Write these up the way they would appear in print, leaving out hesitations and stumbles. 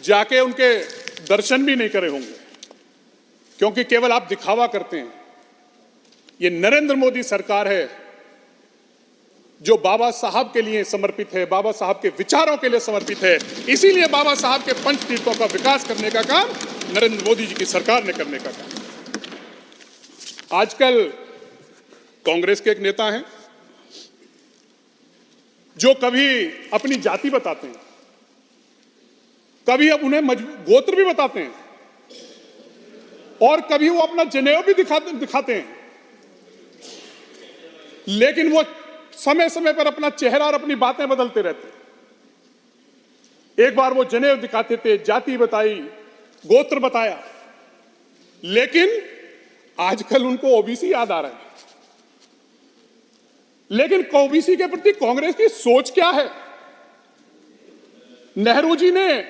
जाके उनके दर्शन भी नहीं करे होंगे, क्योंकि केवल आप दिखावा करते हैं। ये नरेंद्र मोदी सरकार है जो बाबा साहब के लिए समर्पित है, बाबा साहब के विचारों के लिए समर्पित है। इसीलिए बाबा साहब के पंच तीर्थों का विकास करने का काम नरेंद्र मोदी जी की सरकार ने करने का काम। आजकल कांग्रेस के एक नेता हैं जो कभी अपनी जाति बताते हैं, कभी अब उन्हें गोत्र भी बताते हैं, और कभी वो अपना जनेऊ भी दिखाते हैं, लेकिन वो समय समय पर अपना चेहरा और अपनी बातें बदलते रहते हैं। एक बार वो जनेऊ दिखाते थे, जाति बताई, गोत्र बताया, लेकिन आजकल उनको ओबीसी याद आ रहा है। लेकिन ओबीसी के प्रति कांग्रेस की सोच क्या है? नेहरू जी ने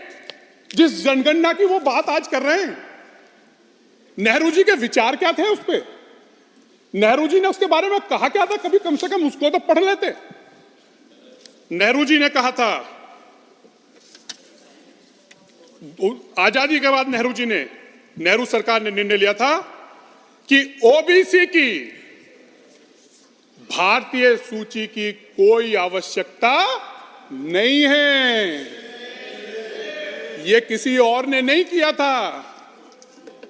जिस जनगणना की वो बात आज कर रहे हैं, नेहरू जी के विचार क्या थे उस पे? नेहरू जी ने उसके बारे में कहा क्या था? कभी कम से कम उसको तो पढ़ लेते। नेहरू जी ने कहा था, आजादी के बाद नेहरू सरकार ने निर्णय लिया था कि ओबीसी की भारतीय सूची की कोई आवश्यकता नहीं है। यह किसी और ने नहीं किया था,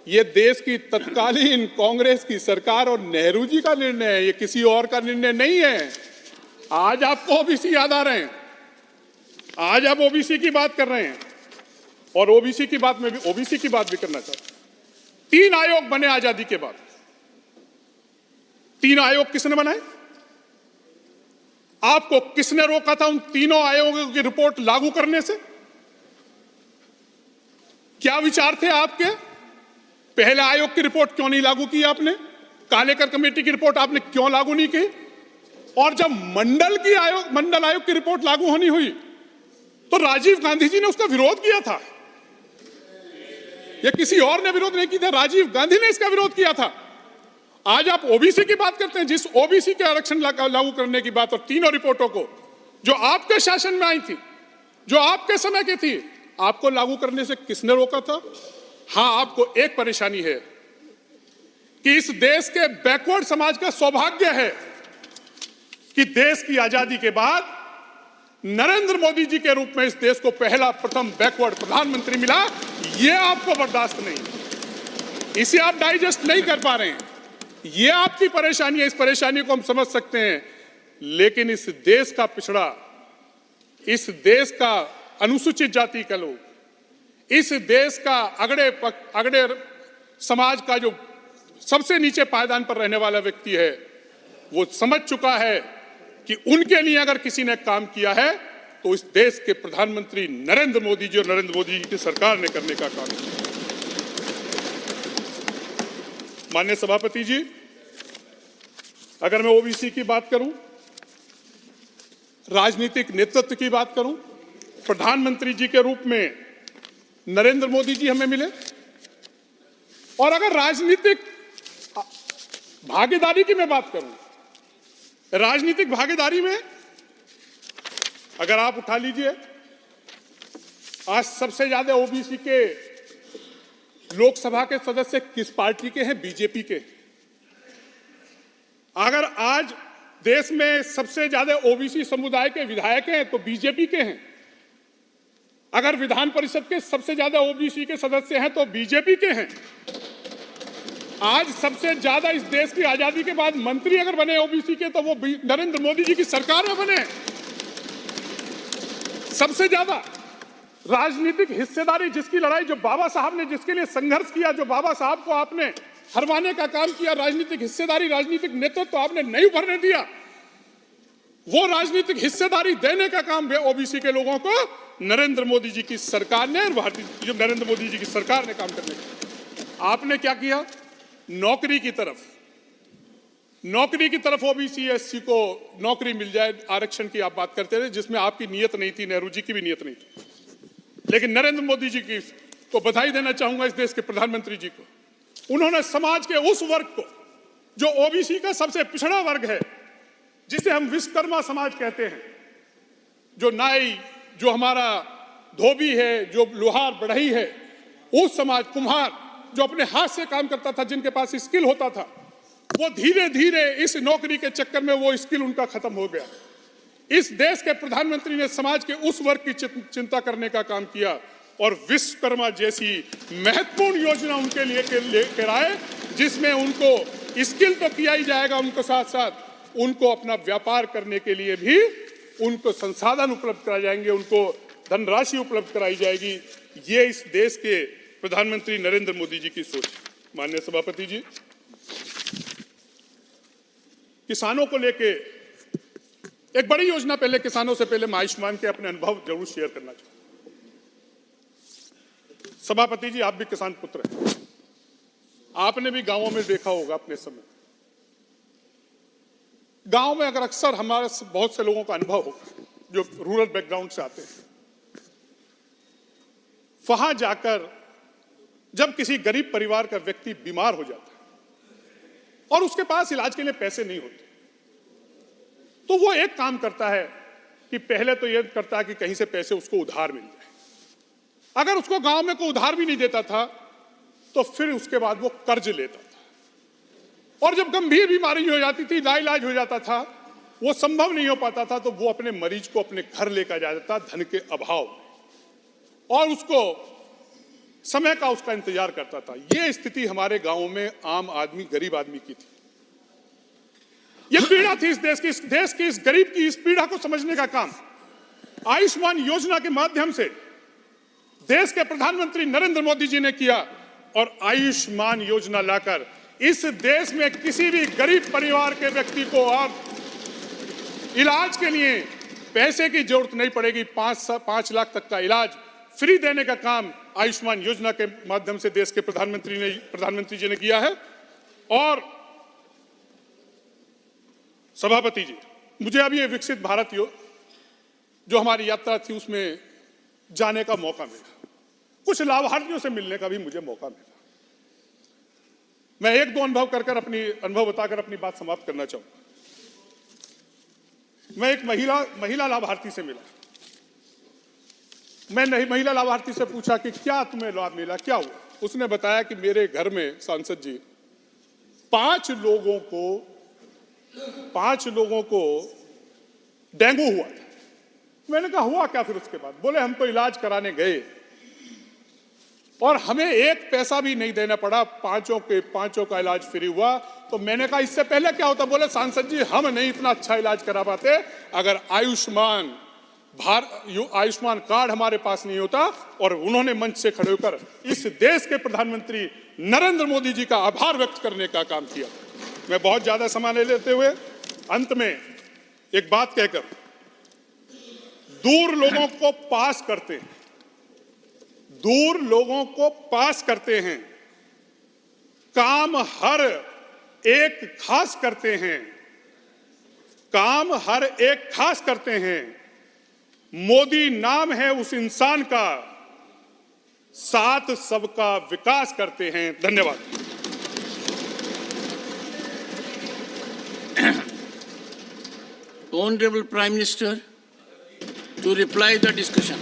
यह देश की तत्कालीन कांग्रेस की सरकार और नेहरू जी का निर्णय है, यह किसी और का निर्णय नहीं है। आज आपको ओबीसी याद आ रहे हैं, आज आप ओबीसी की बात कर रहे हैं, और ओबीसी की बात भी करना चाहते हैं। 3 आयोग बने आजादी के बाद। 3 आयोग किसने बनाए? आपको किसने रोका था उन तीनों आयोगों की रिपोर्ट लागू करने से? क्या विचार थे आपके? पहले आयोग की रिपोर्ट क्यों नहीं लागू की आपने? कालेकर कमेटी की रिपोर्ट आपने क्यों लागू नहीं की? और जब मंडल आयोग की रिपोर्ट लागू होनी हुई तो राजीव गांधी जी ने उसका विरोध किया था। यह किसी और ने विरोध नहीं किया था, राजीव गांधी ने इसका विरोध किया था। आज आप ओबीसी की बात करते हैं, जिस ओबीसी के आरक्षण लागू करने की बात और तीनों रिपोर्टों को जो आपके शासन में आई थी, जो आपके समय की थी, आपको लागू करने से किसने रोका था? हां, आपको एक परेशानी है कि इस देश के बैकवर्ड समाज का सौभाग्य है कि देश की आजादी के बाद नरेंद्र मोदी जी के रूप में इस देश को प्रथम बैकवर्ड प्रधानमंत्री मिला। यह आपको बर्दाश्त नहीं, इसे आप डाइजेस्ट नहीं कर पा रहे हैं। यह आपकी परेशानी है, इस परेशानी को हम समझ सकते हैं, लेकिन इस देश का पिछड़ा, इस देश का अनुसूचित जाति का लोग, इस देश का अगड़े समाज का जो सबसे नीचे पायदान पर रहने वाला व्यक्ति है, वो समझ चुका है कि उनके लिए अगर किसी ने काम किया है तो इस देश के प्रधानमंत्री नरेंद्र मोदी जी और नरेंद्र मोदी जी की सरकार ने करने का काम किया। माननीय सभापति जी, अगर मैं ओबीसी की बात करूं, राजनीतिक नेतृत्व की बात करूं, प्रधानमंत्री जी के रूप में नरेंद्र मोदी जी हमें मिले, और अगर राजनीतिक भागीदारी की मैं बात करूं, राजनीतिक भागीदारी में अगर आप उठा लीजिए, आज सबसे ज्यादा ओबीसी के लोकसभा के सदस्य किस पार्टी के हैं? बीजेपी के। अगर आज देश में सबसे ज्यादा ओबीसी समुदाय के विधायक हैं तो बीजेपी के हैं। अगर विधान परिषद के सबसे ज्यादा ओबीसी के सदस्य हैं तो बीजेपी के हैं। आज सबसे ज्यादा इस देश की आजादी के बाद मंत्री अगर बने ओबीसी के तो वो नरेंद्र मोदी जी की सरकार में बने। सबसे ज्यादा राजनीतिक हिस्सेदारी, जिसकी लड़ाई, जो बाबा साहब ने जिसके लिए संघर्ष किया, जो बाबा साहब को आपने हरवाने का काम किया, राजनीतिक हिस्सेदारी, राजनीतिक नेतृत्व आपने नहीं उभरने दिया, वो राजनीतिक हिस्सेदारी देने का काम ओबीसी के लोगों को नरेंद्र मोदी जी की सरकार ने, नरेंद्र मोदी जी की सरकार ने काम करने का। आपने क्या किया? नौकरी की तरफ ओबीसी एससी को नौकरी मिल जाए, आरक्षण की आप बात करते थे, जिसमें आपकी नीयत नहीं थी, नेहरू जी की भी नीयत नहीं थी। लेकिन नरेंद्र मोदी जी की को बधाई देना चाहूंगा, इस देश के प्रधानमंत्री जी को। उन्होंने समाज के उस वर्ग को, जो ओबीसी का सबसे पिछड़ा वर्ग है, जिसे हम विश्वकर्मा समाज कहते हैं, जो नाई, जो हमारा धोबी है, जो लोहार बढ़ई है, उस समाज, कुम्हार जो अपने हाथ से काम करता था, जिनके पास स्किल होता था, वो धीरे धीरे इस नौकरी के चक्कर में वो स्किल उनका खत्म हो गया। इस देश के प्रधानमंत्री ने समाज के उस वर्ग की चिंता करने का काम किया और विश्वकर्मा जैसी महत्वपूर्ण योजना उनके लिए लेकर आए, जिसमें उनको स्किल तो किया ही जाएगा, उनको साथ साथ उनको अपना व्यापार करने के लिए भी उनको संसाधन उपलब्ध कराए जाएंगे, उनको धनराशि उपलब्ध कराई जाएगी। ये इस देश के प्रधानमंत्री नरेंद्र मोदी जी की सोच है। माननीय सभापति जी, किसानों को लेके एक बड़ी योजना, पहले किसानों से पहले मैं आयुष्मान के अपने अनुभव जरूर शेयर करना चाहूंगा। सभापति जी, आप भी किसान पुत्र हैं, आपने भी गांवों में देखा होगा अपने समय। गांव में अगर अक्सर हमारे बहुत से लोगों का अनुभव होगा जो रूरल बैकग्राउंड से आते हैं, वहां जाकर जब किसी गरीब परिवार का व्यक्ति बीमार हो जाता है और उसके पास इलाज के लिए पैसे नहीं होते, तो वो एक काम करता है कि पहले तो ये करता है कि कहीं से पैसे उसको उधार मिल जाए। अगर उसको गांव में कोई उधार भी नहीं देता था तो फिर उसके बाद वो कर्ज लेता था, और जब गंभीर बीमारी हो जाती थी, लाइलाज हो जाता था, वो संभव नहीं हो पाता था, तो वो अपने मरीज को अपने घर लेकर जाता था धन के अभाव में, और उसको समय का उसका इंतजार करता था। ये स्थिति हमारे गांवों में आम आदमी, गरीब आदमी की थी। ये पीड़ा थी इस देश की इस गरीब की इस पीड़ा को समझने का काम आयुष्मान योजना के माध्यम से देश के प्रधानमंत्री नरेंद्र मोदी जी ने किया, और आयुष्मान योजना लाकर इस देश में किसी भी गरीब परिवार के व्यक्ति को अब इलाज के लिए पैसे की जरूरत नहीं पड़ेगी। 5 लाख तक का इलाज फ्री देने का काम आयुष्मान योजना के माध्यम से देश के प्रधानमंत्री जी ने किया है। और सभापति जी, मुझे अब ये विकसित भारत जो हमारी यात्रा थी उसमें जाने का मौका मिला, कुछ लाभार्थियों से मिलने का भी मुझे मौका मिला। मैं 1-2 अनुभव बताकर अपनी बात समाप्त करना चाहूंगा। मैं एक महिला लाभार्थी से मिला। मैं महिला लाभार्थी से पूछा कि क्या तुम्हें लाभ मिला, क्या हुआ? उसने बताया कि मेरे घर में सांसद जी 5 लोगों को डेंगू हुआ था। मैंने कहा हुआ क्या फिर उसके बाद? बोले हम तो इलाज कराने गए और हमें 1 पैसा भी नहीं देना पड़ा, 5 का इलाज फ्री हुआ। तो मैंने कहा इससे पहले क्या होता? बोले सांसद जी हम नहीं इतना अच्छा इलाज करा पाते, अगर आयुष्मान कार्ड हमारे पास नहीं होता। और उन्होंने मंच से खड़े होकर इस देश के प्रधानमंत्री नरेंद्र मोदी जी का आभार व्यक्त करने का काम किया। मैं बहुत ज्यादा समय नहीं लेते हुए अंत में एक बात कहकर, दूर लोगों को पास करते हैं, दूर लोगों को पास करते हैं, काम हर एक खास करते हैं, काम हर एक खास करते हैं। मोदी नाम है उस इंसान का, साथ सबका विकास करते हैं। धन्यवाद। Honorable Prime Minister, to reply the discussion.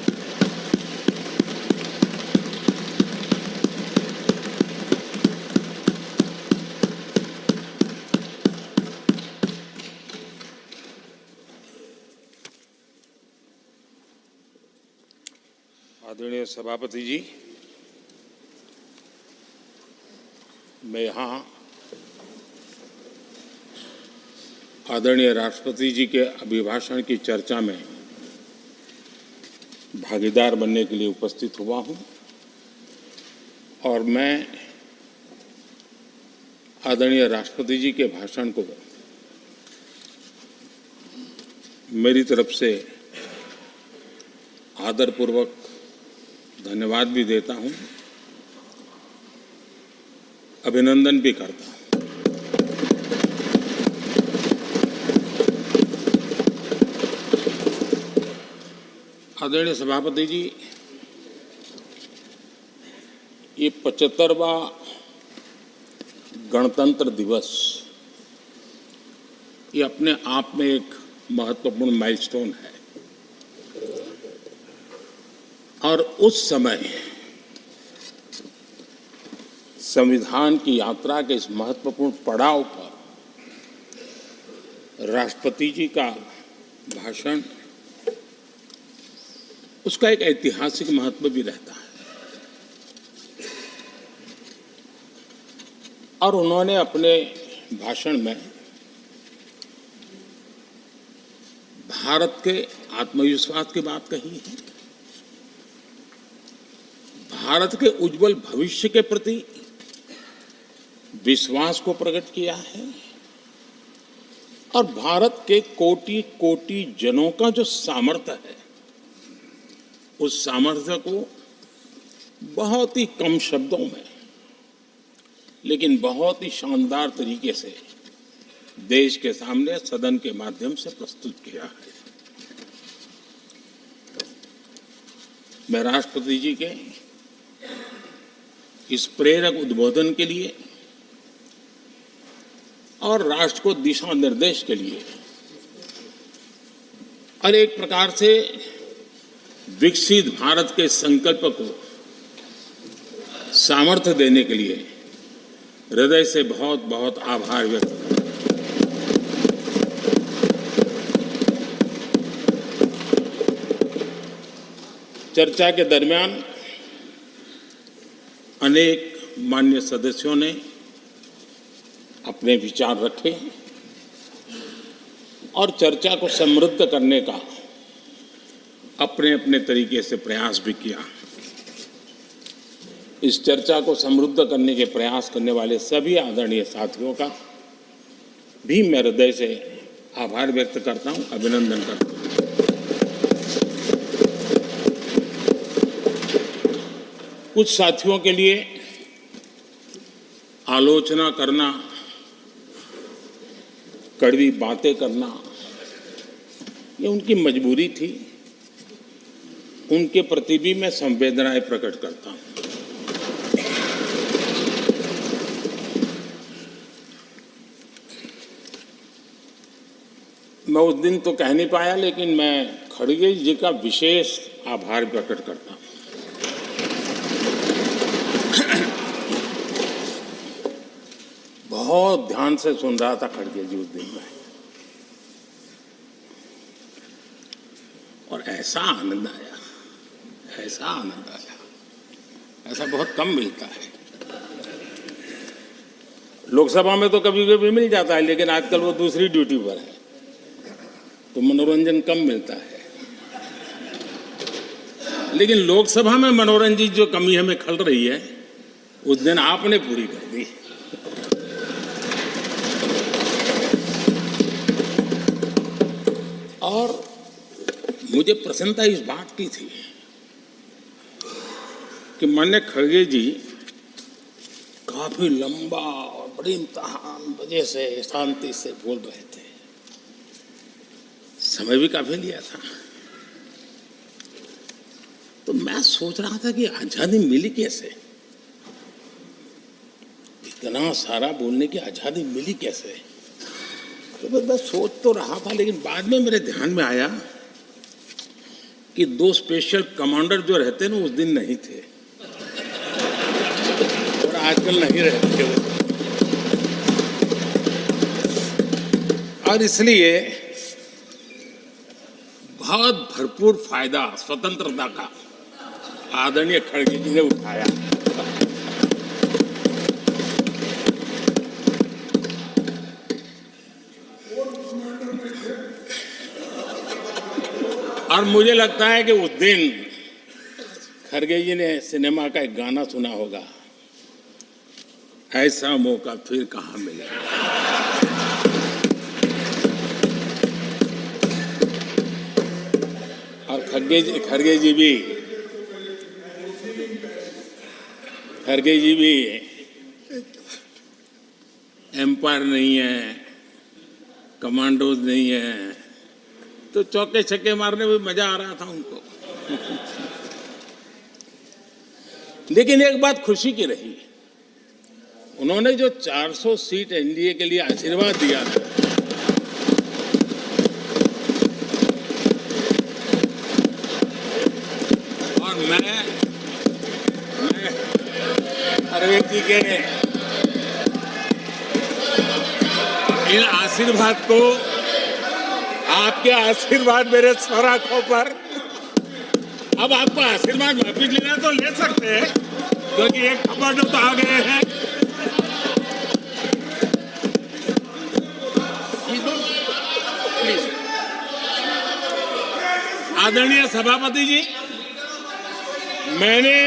आदरणीय सभापति जी, मैं यहाँ आदरणीय राष्ट्रपति जी के अभिभाषण की चर्चा में भागीदार बनने के लिए उपस्थित हुआ हूँ, और मैं आदरणीय राष्ट्रपति जी के भाषण को मेरी तरफ से आदरपूर्वक धन्यवाद भी देता हूँ, अभिनंदन भी करता हूँ। आदरणीय सभापति जी, ये 75वां गणतंत्र दिवस, ये अपने आप में एक महत्वपूर्ण माइलस्टोन है। और उस समय संविधान की यात्रा के इस महत्वपूर्ण पड़ाव पर राष्ट्रपति जी का भाषण, उसका एक ऐतिहासिक महत्व भी रहता है। और उन्होंने अपने भाषण में भारत के आत्मविश्वास की बात कही है, भारत के उज्जवल भविष्य के प्रति विश्वास को प्रकट किया है और भारत के कोटि कोटि जनों का जो सामर्थ्य है, उस सामर्थ्य को बहुत ही कम शब्दों में लेकिन बहुत ही शानदार तरीके से देश के सामने सदन के माध्यम से प्रस्तुत किया है। मैं राष्ट्रपति जी के इस प्रेरक उद्बोधन के लिए और राष्ट्र को दिशा निर्देश के लिए और एक प्रकार से विकसित भारत के संकल्प को सामर्थ्य देने के लिए हृदय से बहुत बहुत आभार व्यक्त करता हूं। चर्चा के दरमियान अनेक मान्य सदस्यों ने अपने विचार रखे और चर्चा को समृद्ध करने का अपने अपने तरीके से प्रयास भी किया। इस चर्चा को समृद्ध करने के प्रयास करने वाले सभी आदरणीय साथियों का भी मैं हृदय से आभार व्यक्त करता हूं, अभिनंदन करता हूं। कुछ साथियों के लिए आलोचना करना, कड़वी बातें करना, ये उनकी मजबूरी थी। उनके प्रति भी मैं संवेदनाएं प्रकट करता हूं। मैं उस दिन तो कह नहीं पाया, लेकिन मैं खड़गे जी का विशेष आभार प्रकट करता हूं। बहुत ध्यान से सुन रहा था खड़गे जी उस दिन में, और ऐसा आनंद आया, ऐसा आनंद आया, ऐसा बहुत कम मिलता है। लोकसभा में तो कभी कभी मिल जाता है, लेकिन आजकल वो दूसरी ड्यूटी पर है तो मनोरंजन कम मिलता है। लेकिन लोकसभा में मनोरंजन जो कमी हमें खल रही है, उस दिन आपने पूरी कर दी। और मुझे प्रसन्नता इस बात की थी कि माननीय खड़गे जी काफी लंबा और बड़ी इम्तिहान वजह से शांति से बोल रहे थे। समय भी काफी लिया था। तो मैं सोच रहा था कि आजादी मिली कैसे, इतना सारा बोलने की आजादी मिली कैसे। तो मैं सोच तो रहा था, लेकिन बाद में मेरे ध्यान में आया कि दो स्पेशल कमांडर जो रहते हैं ना, उस दिन नहीं थे और आजकल नहीं रहते वो। और इसलिए बहुत भरपूर फायदा स्वतंत्रता का आदरणीय खड़गे जी ने उठाया। और मुझे लगता है कि उस दिन खड़गे जी ने सिनेमा का एक गाना सुना होगा, ऐसा मौका फिर कहां मिलेगा। और खड़गे जी भी एम्पायर नहीं है, कमांडोज नहीं है, तो चौके छक्के मारने में मजा आ रहा था उनको। लेकिन एक बात खुशी की रही, उन्होंने जो 400 सीट एनडीए के लिए आशीर्वाद दिया था, और मैं परवेज जी के इन आशीर्वाद को, आपके आशीर्वाद मेरे सर आंखों पर, अब आपको आशीर्वाद वापिस लेना तो ले सकते हैं, क्योंकि एक खबर तो आ गए हैं। आदरणीय सभापति जी, मैंने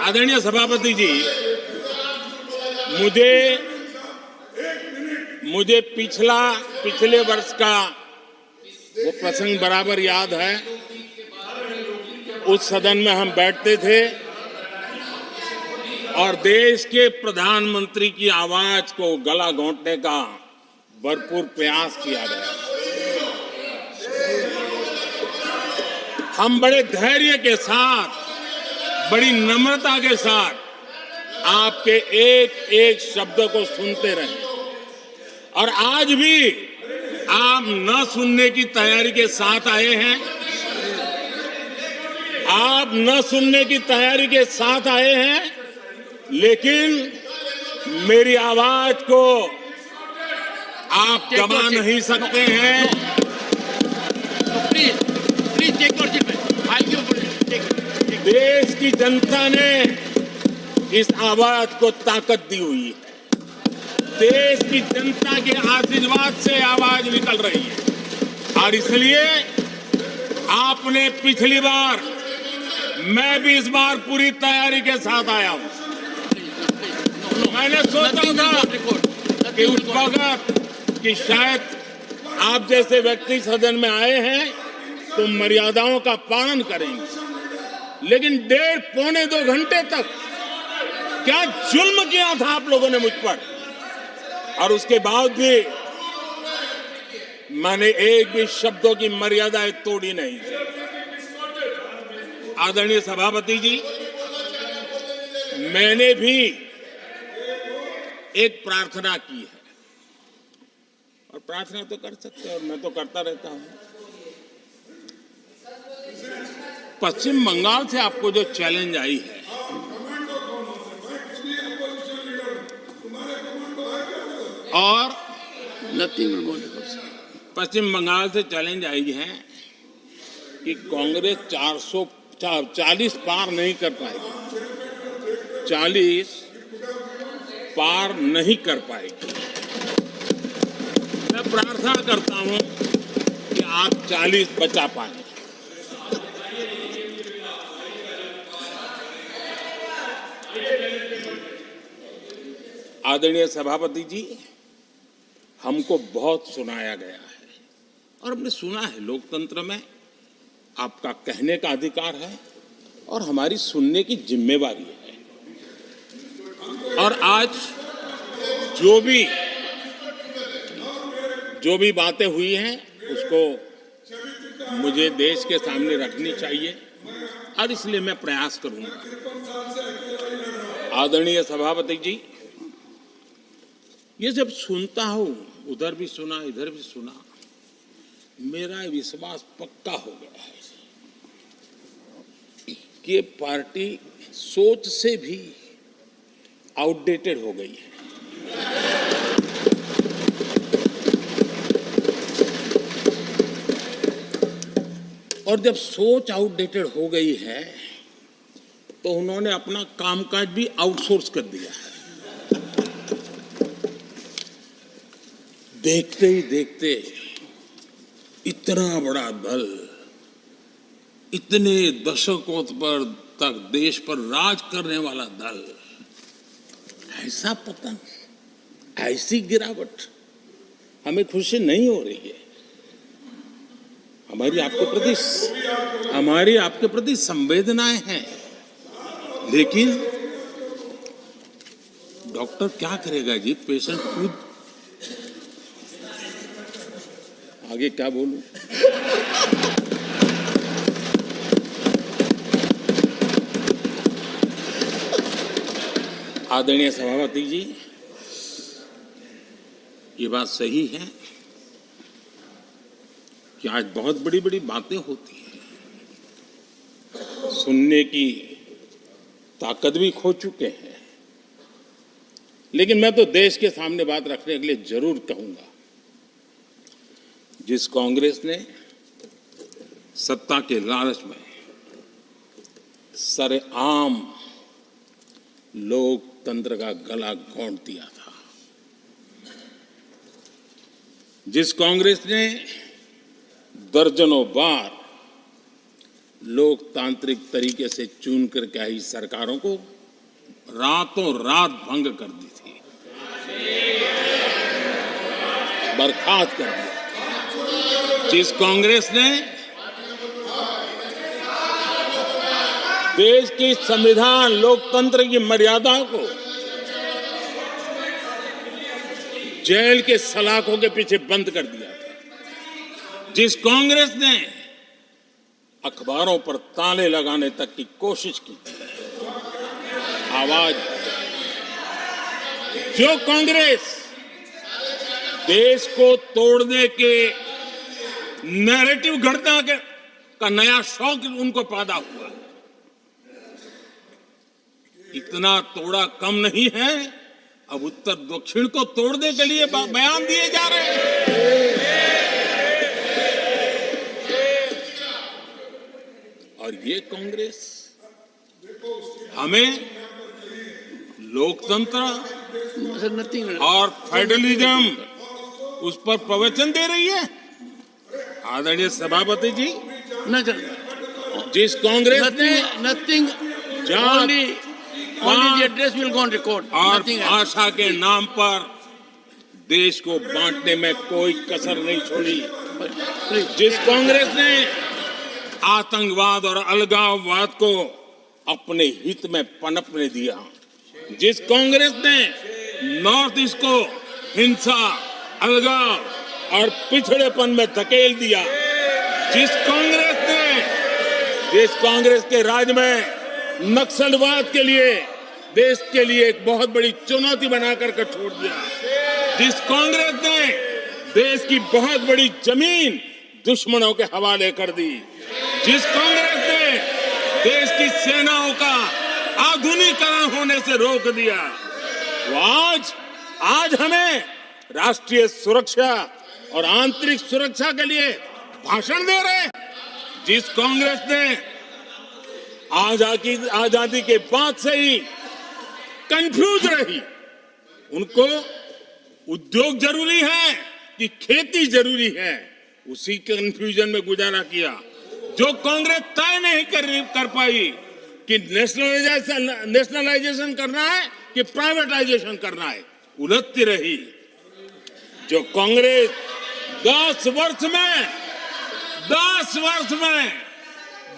आदरणीय सभापति जी, मुझे पिछले वर्ष का वो प्रसंग बराबर याद है। उस सदन में हम बैठते थे और देश के प्रधानमंत्री की आवाज को गला घोंटने का भरपूर प्रयास किया गया। हम बड़े धैर्य के साथ, बड़ी नम्रता के साथ आपके एक एक शब्द को सुनते रहे, और आज भी आप न सुनने की तैयारी के साथ आए हैं। आप न सुनने की तैयारी के साथ आए हैं, लेकिन मेरी आवाज को आप दबा नहीं सकते हैं। Please take your seat. देश की जनता ने इस आवाज को ताकत दी हुई है। देश की जनता के आशीर्वाद से आवाज निकल रही है, और इसलिए आपने पिछली बार, मैं भी इस बार पूरी तैयारी के साथ आया हूं। मैंने सोचा था कि उस वक्त कि शायद आप जैसे व्यक्ति सदन में आए हैं तो मर्यादाओं का पालन करेंगे, लेकिन 1.5-2 घंटे तक क्या जुल्म किया था आप लोगों ने मुझ पर, और उसके बाद भी मैंने एक भी शब्दों की मर्यादाएं तोड़ी नहीं। आदरणीय सभापति जी, मैंने भी एक प्रार्थना की है, और प्रार्थना तो कर सकते हैं, और मैं तो करता रहता हूं। पश्चिम बंगाल से आपको जो चैलेंज आई है, और पश्चिम बंगाल से चैलेंज आई है कि कांग्रेस 440 पार नहीं कर पाएगी, 40 पार नहीं कर पाएगी। मैं प्रार्थना करता हूं कि आप 40 बचा पाए। आदरणीय सभापति जी, हमको बहुत सुनाया गया है, और हमने सुना है। लोकतंत्र में आपका कहने का अधिकार है और हमारी सुनने की जिम्मेवारी है। और आज जो भी बातें हुई हैं उसको मुझे देश के सामने रखनी चाहिए, और इसलिए मैं प्रयास करूंगा। आदरणीय सभापति जी, ये जब सुनता हूं, उधर भी सुना इधर भी सुना, मेरा विश्वास पक्का हो गया है कि ये पार्टी सोच से भी आउटडेटेड हो गई है। और जब सोच आउटडेटेड हो गई है तो उन्होंने अपना कामकाज भी आउटसोर्स कर दिया है। देखते ही देखते इतना बड़ा दल, इतने दशकों पर तक देश पर राज करने वाला दल, ऐसा पतन, ऐसी गिरावट, हमें खुशी नहीं हो रही है। हमारी आपके प्रति संवेदनाएं हैं, लेकिन डॉक्टर क्या करेगा जी, पेशेंट खुद। आगे क्या बोलूं? आदरणीय सभापति जी, ये बात सही है कि आज बहुत बड़ी बड़ी बातें होती हैं, सुनने की ताकत भी खो चुके हैं। लेकिन मैं तो देश के सामने बात रखने के लिए जरूर कहूंगा, जिस कांग्रेस ने सत्ता के लालच में सरेआम लोकतंत्र का गला घोंट दिया था, जिस कांग्रेस ने दर्जनों बार लोकतांत्रिक तरीके से चुन करके आई सरकारों को रातों रात भंग कर दी थी, बर्खास्त कर दिया, जिस कांग्रेस ने देश की संविधान लोकतंत्र की मर्यादा को जेल के सलाखों के पीछे बंद कर दिया था, जिस कांग्रेस ने अखबारों पर ताले लगाने तक की कोशिश की, आवाज, जो कांग्रेस देश को तोड़ने के नैरेटिव घटना का नया शौक उनको पैदा हुआ, इतना तोड़ा कम नहीं है, अब उत्तर दक्षिण को तोड़ने के लिए बयान दिए जा रहे हैं। और ये कांग्रेस हमें लोकतंत्र और फेडरलिज्म उस पर प्रवचन दे रही है। आदरणीय सभापति जी, जिस कांग्रेस ने nothing, only the address will go on record. और भाषा के नाम पर देश को बांटने में कोई कसर नहीं छोड़ी, जिस कांग्रेस ने आतंकवाद और अलगाववाद को अपने हित में पनपने दिया, जिस कांग्रेस ने नॉर्थ ईस्ट को हिंसा, अलगाव और पिछड़ेपन में धकेल दिया, जिस कांग्रेस के राज में नक्सलवाद के लिए देश के लिए एक बहुत बड़ी चुनौती बनाकर के छोड़ दिया, जिस कांग्रेस ने देश की बहुत बड़ी जमीन दुश्मनों के हवाले कर दी, जिस कांग्रेस ने देश की सेनाओं का आधुनिकीकरण होने से रोक दिया, वो आज हमें राष्ट्रीय सुरक्षा और आंतरिक सुरक्षा के लिए भाषण दे रहे हैं। जिस कांग्रेस ने आजादी के बाद से ही कंफ्यूज रही, उनको उद्योग जरूरी है कि खेती जरूरी है, उसी कंफ्यूजन में गुजारा किया। जो कांग्रेस तय नहीं कर पाई कि नेशनलाइजेशन करना है कि प्राइवेटाइजेशन करना है, उलझती रही। जो कांग्रेस 10 वर्ष में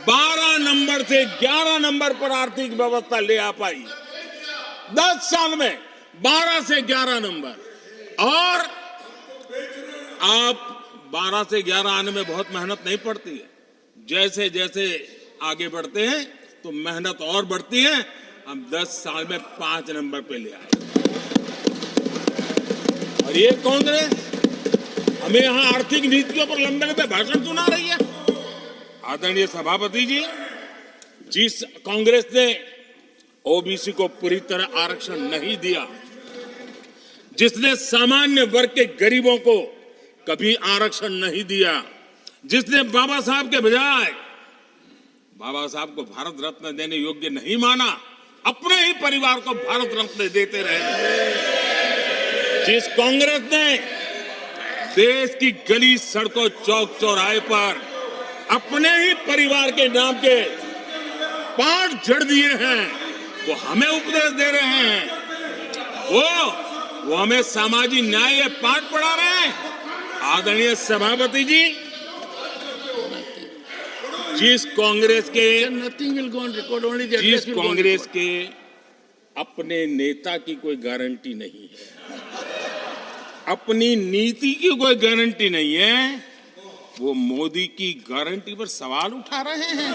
12 नंबर से 11 नंबर पर आर्थिक व्यवस्था ले आ पाई, 10 साल में 12 से 11 नंबर, और आप 12 से 11 आने में बहुत मेहनत नहीं पड़ती है। जैसे जैसे आगे बढ़ते हैं तो मेहनत और बढ़ती है। हम 10 साल में 5 नंबर पे ले आए, और ये कांग्रेस हमें यहां आर्थिक नीतियों पर लंबे लंबे भाषण सुना रही है। आदरणीय सभापति जी, जिस कांग्रेस ने ओबीसी को पूरी तरह आरक्षण नहीं दिया, जिसने सामान्य वर्ग के गरीबों को कभी आरक्षण नहीं दिया, जिसने बाबा साहब के बजाय बाबा साहब को भारत रत्न देने योग्य नहीं माना, अपने ही परिवार को भारत रत्न देते रहे, जिस कांग्रेस ने देश की गली सड़कों चौक चौराहे पर अपने ही परिवार के नाम के पाठ जड़ दिए हैं, वो हमें उपदेश दे रहे हैं, वो हमें सामाजिक न्याय पाठ पढ़ा रहे हैं। आदरणीय सभापति जी, जिस कांग्रेस के अपने नेता की कोई गारंटी नहीं है, अपनी नीति की कोई गारंटी नहीं है, वो मोदी की गारंटी पर सवाल उठा रहे हैं।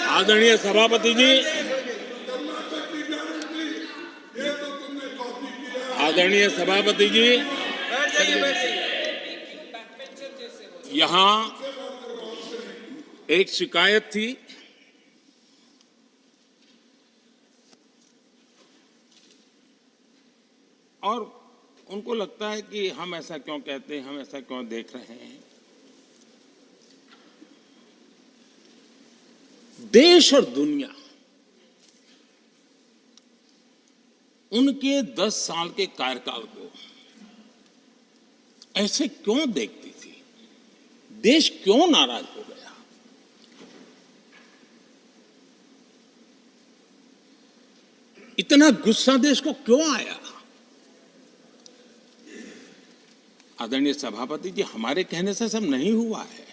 आदरणीय सभापति जी, आदरणीय सभापति जी, यहां एक शिकायत थी और उनको लगता है कि हम ऐसा क्यों कहते हैं, हम ऐसा क्यों देख रहे हैं। देश और दुनिया उनके 10 साल के कार्यकाल को ऐसे क्यों देखती थी? देश क्यों नाराज हो गया? इतना गुस्सा देश को क्यों आया? आदरणीय सभापति जी, हमारे कहने से सब नहीं हुआ है।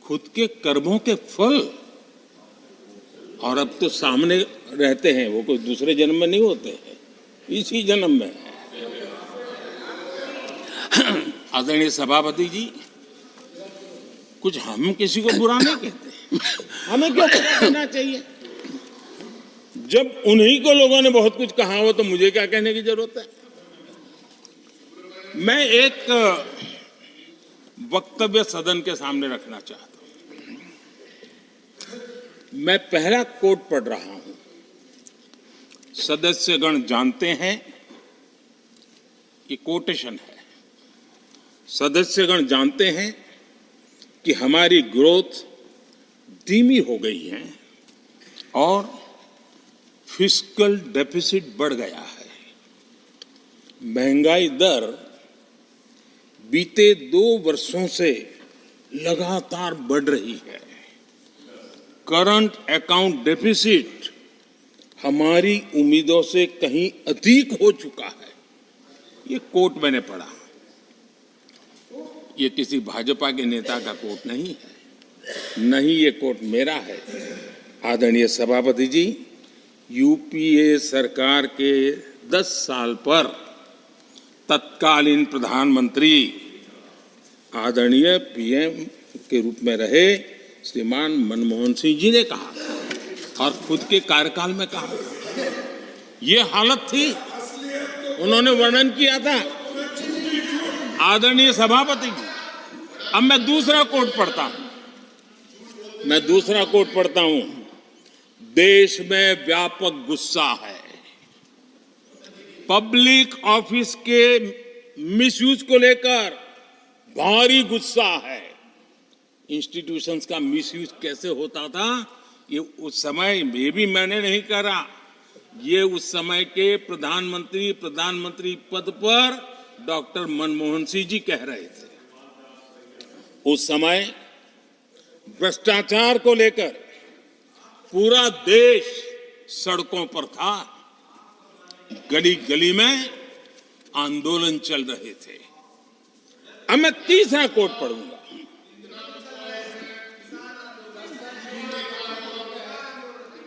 खुद के कर्मों के फल और अब तो सामने रहते हैं, वो कोई दूसरे जन्म में नहीं होते हैं, इसी जन्म में। आदरणीय सभापति जी, कुछ हम किसी को बुरा नहीं कहते, हमें क्यों कहना चाहिए? जब उन्हीं को लोगों ने बहुत कुछ कहा हो तो मुझे क्या कहने की जरूरत है? मैं एक वक्तव्य सदन के सामने रखना चाहता हूं। मैं पहला कोट पढ़ रहा हूं। सदस्यगण जानते हैं, ये कोटेशन है। सदस्यगण जानते हैं कि हमारी ग्रोथ धीमी हो गई है और फिस्कल डेफिसिट बढ़ गया है। महंगाई दर बीते 2 वर्षों से लगातार बढ़ रही है। करंट अकाउंट डेफिसिट हमारी उम्मीदों से कहीं अधिक हो चुका है। ये कोट मैंने पढ़ा। ये किसी भाजपा के नेता का कोट नहीं है, नहीं ये कोट मेरा है। आदरणीय सभापति जी, यूपीए सरकार के 10 साल पर तत्कालीन प्रधानमंत्री आदरणीय पीएम के रूप में रहे श्रीमान मनमोहन सिंह जी ने कहा था और खुद के कार्यकाल में कहा था। ये हालत थी, उन्होंने वर्णन किया था। आदरणीय सभापति जी, अब मैं दूसरा कोट पढ़ता हूं। देश में व्यापक गुस्सा है। पब्लिक ऑफिस के मिसयूज को लेकर भारी गुस्सा है। इंस्टीट्यूशंस का मिसयूज कैसे होता था, ये उस समय, ये भी मैंने नहीं करा, ये उस समय के प्रधानमंत्री पद पर डॉक्टर मनमोहन सिंह जी कह रहे थे। उस समय भ्रष्टाचार को लेकर पूरा देश सड़कों पर था, गली गली में आंदोलन चल रहे थे। अब मैं तीसरा कोट पढ़ूंगा।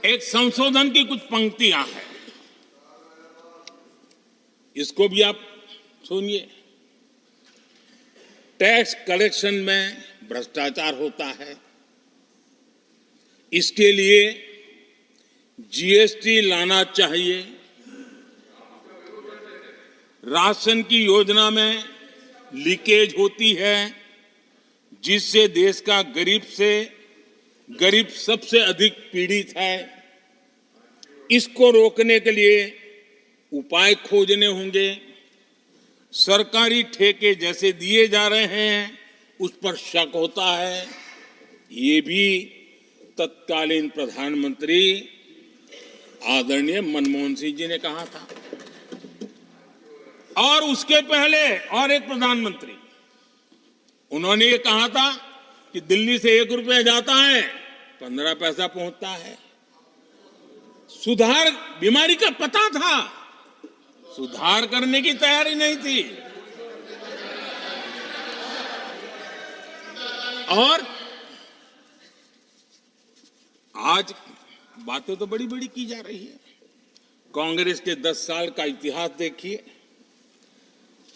एक संशोधन की कुछ पंक्तियां हैं, इसको भी आप सुनिए। टैक्स कलेक्शन में भ्रष्टाचार होता है, इसके लिए जीएसटी लाना चाहिए। राशन की योजना में लीकेज होती है, जिससे देश का गरीब सबसे अधिक पीड़ित है। इसको रोकने के लिए उपाय खोजने होंगे। सरकारी ठेके जैसे दिए जा रहे हैं, उस पर शक होता है। ये भी तत्कालीन प्रधानमंत्री आदरणीय मनमोहन सिंह जी ने कहा था। और उसके पहले और एक प्रधानमंत्री, उन्होंने ये कहा था कि दिल्ली से 1 रुपया जाता है, 15 पैसा पहुंचता है। सुधार, बीमारी का पता था, सुधार करने की तैयारी नहीं थी। और आज बातें तो बड़ी बड़ी की जा रही है। कांग्रेस के 10 साल का इतिहास देखिए।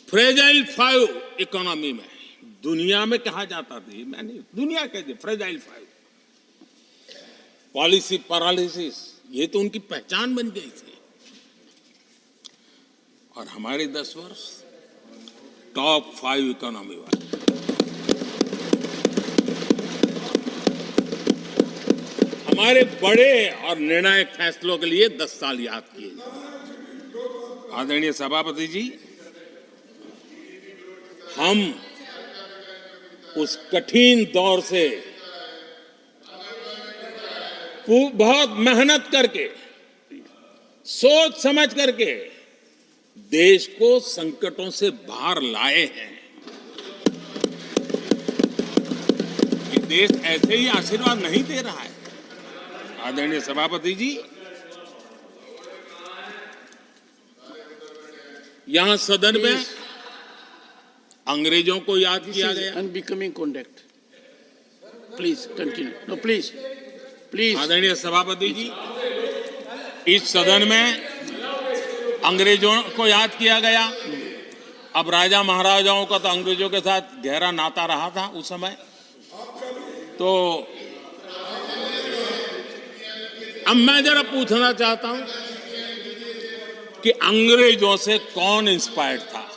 फ्रेजाइल 5 इकोनॉमी में दुनिया में कहा जाता था, मैंने दुनिया कहते फ्रेजाइल 5, पॉलिसी पैरालिसिस, ये तो उनकी पहचान बन गई थी। और हमारे 10 वर्ष टॉप 5 इकोनॉमी वाले। हमारे बड़े और निर्णायक फैसलों के लिए 10 साल याद किए जाएंगे। आदरणीय सभापति जी, हम उस कठिन दौर से बहुत मेहनत करके, सोच समझ करके देश को संकटों से बाहर लाए हैं। ये देश ऐसे ही आशीर्वाद नहीं दे रहा है। आदरणीय सभापति जी, यहां सदन में अंग्रेजों को याद किया गया। Unbecoming conduct. Please continue. No please please. आदरणीय सभापति जी, इस सदन में अंग्रेजों को याद किया गया। अब राजा महाराजाओं का तो अंग्रेजों के साथ गहरा नाता रहा था उस समय। तो अब मैं जरा पूछना चाहता हूं कि अंग्रेजों से कौन इंस्पायर्ड था।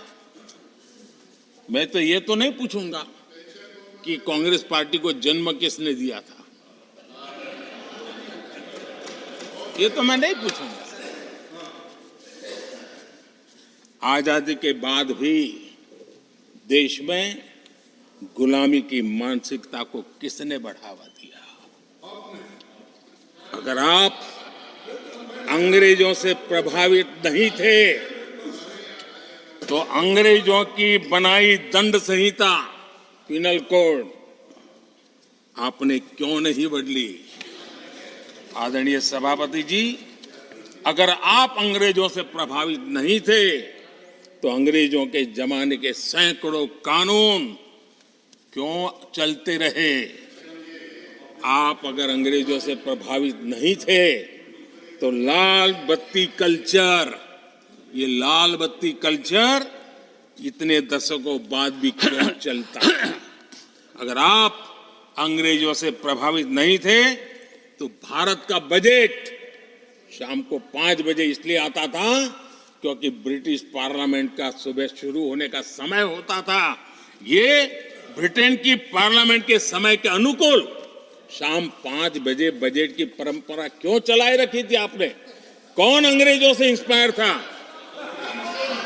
मैं तो ये तो नहीं पूछूंगा कि कांग्रेस पार्टी को जन्म किसने दिया था, ये तो मैं नहीं पूछूंगा। आजादी के बाद भी देश में गुलामी की मानसिकता को किसने बढ़ावा दिया? अगर आप अंग्रेजों से प्रभावित नहीं थे तो अंग्रेजों की बनाई दंड संहिता, पिनल कोड, आपने क्यों नहीं बदली? आदरणीय सभापति जी, अगर आप अंग्रेजों से प्रभावित नहीं थे तो अंग्रेजों के जमाने के सैकड़ों कानून क्यों चलते रहे? आप अगर अंग्रेजों से प्रभावित नहीं थे तो लाल बत्ती कल्चर, ये लाल बत्ती कल्चर इतने दशकों बाद भी क्यों चलता है? अगर आप अंग्रेजों से प्रभावित नहीं थे तो भारत का बजट शाम को 5 बजे इसलिए आता था क्योंकि ब्रिटिश पार्लियामेंट का सुबह शुरू होने का समय होता था। ये ब्रिटेन की पार्लियामेंट के समय के अनुकूल शाम 5 बजे बजट की परंपरा क्यों चलाए रखी थी आपने? कौन अंग्रेजों से इंस्पायर था?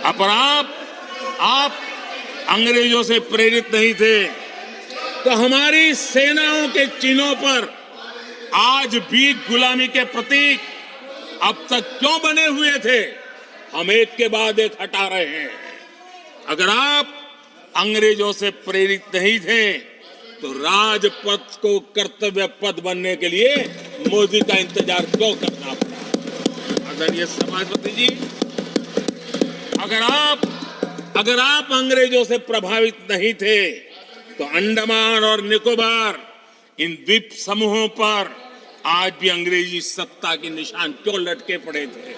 अब आप अंग्रेजों से प्रेरित नहीं थे तो हमारी सेनाओं के चिन्हों पर आज भी गुलामी के प्रतीक अब तक क्यों बने हुए थे? हम एक के बाद एक हटा रहे हैं। अगर आप अंग्रेजों से प्रेरित नहीं थे तो राजपथ को कर्तव्य पथ बनने के लिए मोदी का इंतजार क्यों करना पड़ा? आदरणीय सभापति जी, अगर आप अंग्रेजों से प्रभावित नहीं थे तो अंडमान और निकोबार, इन द्वीप समूहों पर आज भी अंग्रेजी सत्ता के निशान क्यों लटके पड़े थे?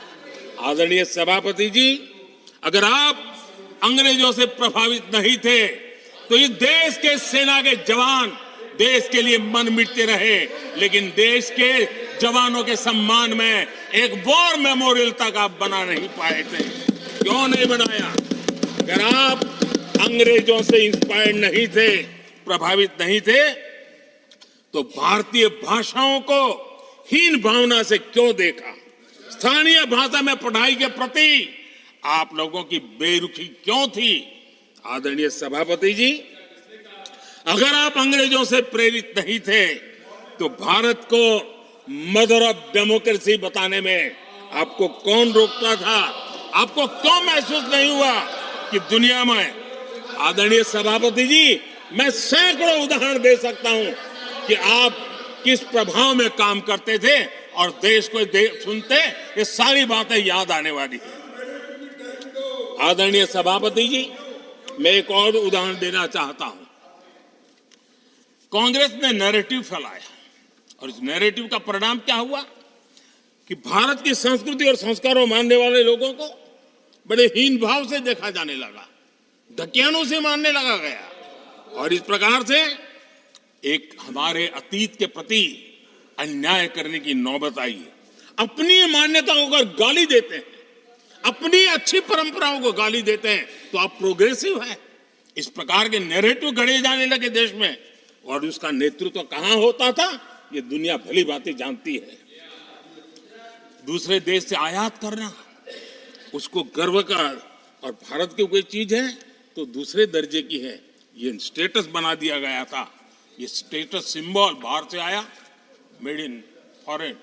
आदरणीय सभापति जी, अगर आप अंग्रेजों से प्रभावित नहीं थे तो इस देश के सेना के जवान देश के लिए मन मिटते रहे, लेकिन देश के जवानों के सम्मान में एक वॉर मेमोरियल तक आप बना नहीं पाए थे। क्यों नहीं बनाया? अगर आप अंग्रेजों से इंस्पायर्ड नहीं थे, प्रभावित नहीं थे, तो भारतीय भाषाओं को हीन भावना से क्यों देखा? स्थानीय भाषा में पढ़ाई के प्रति आप लोगों की बेरुखी क्यों थी? आदरणीय सभापति जी, अगर आप अंग्रेजों से प्रेरित नहीं थे तो भारत को मदर ऑफ डेमोक्रेसी बताने में आपको कौन रोकता था? आपको क्यों महसूस नहीं हुआ कि दुनिया में? आदरणीय सभापति जी, मैं सैकड़ों उदाहरण दे सकता हूं कि आप किस प्रभाव में काम करते थे और देश को सुनते ये सारी बातें याद आने वाली है। आदरणीय सभापति जी, मैं एक और उदाहरण देना चाहता हूं। कांग्रेस ने नैरेटिव फैलाया और इस नैरेटिव का परिणाम क्या हुआ कि भारत की संस्कृति और संस्कारों मानने वाले लोगों को बड़े हीन भाव से देखा जाने लगा, ढकियानों से मानने लगा गया, और इस प्रकार से एक हमारे अतीत के प्रति अन्याय करने की नौबत आई है। अपनी मान्यताओं को गाली देते हैं, अपनी अच्छी परंपराओं को गाली देते हैं तो आप प्रोग्रेसिव हैं। इस प्रकार के नैरेटिव गढ़े जाने लगे देश में, और उसका नेतृत्व कहां होता था ये दुनिया भली भांति जानती है। दूसरे देश से आयात करना उसको गर्व का, और भारत की कोई चीज है तो दूसरे दर्जे की है, ये स्टेटस बना दिया गया था। ये स्टेटस सिंबल बाहर से आया, मेड इन फॉरेन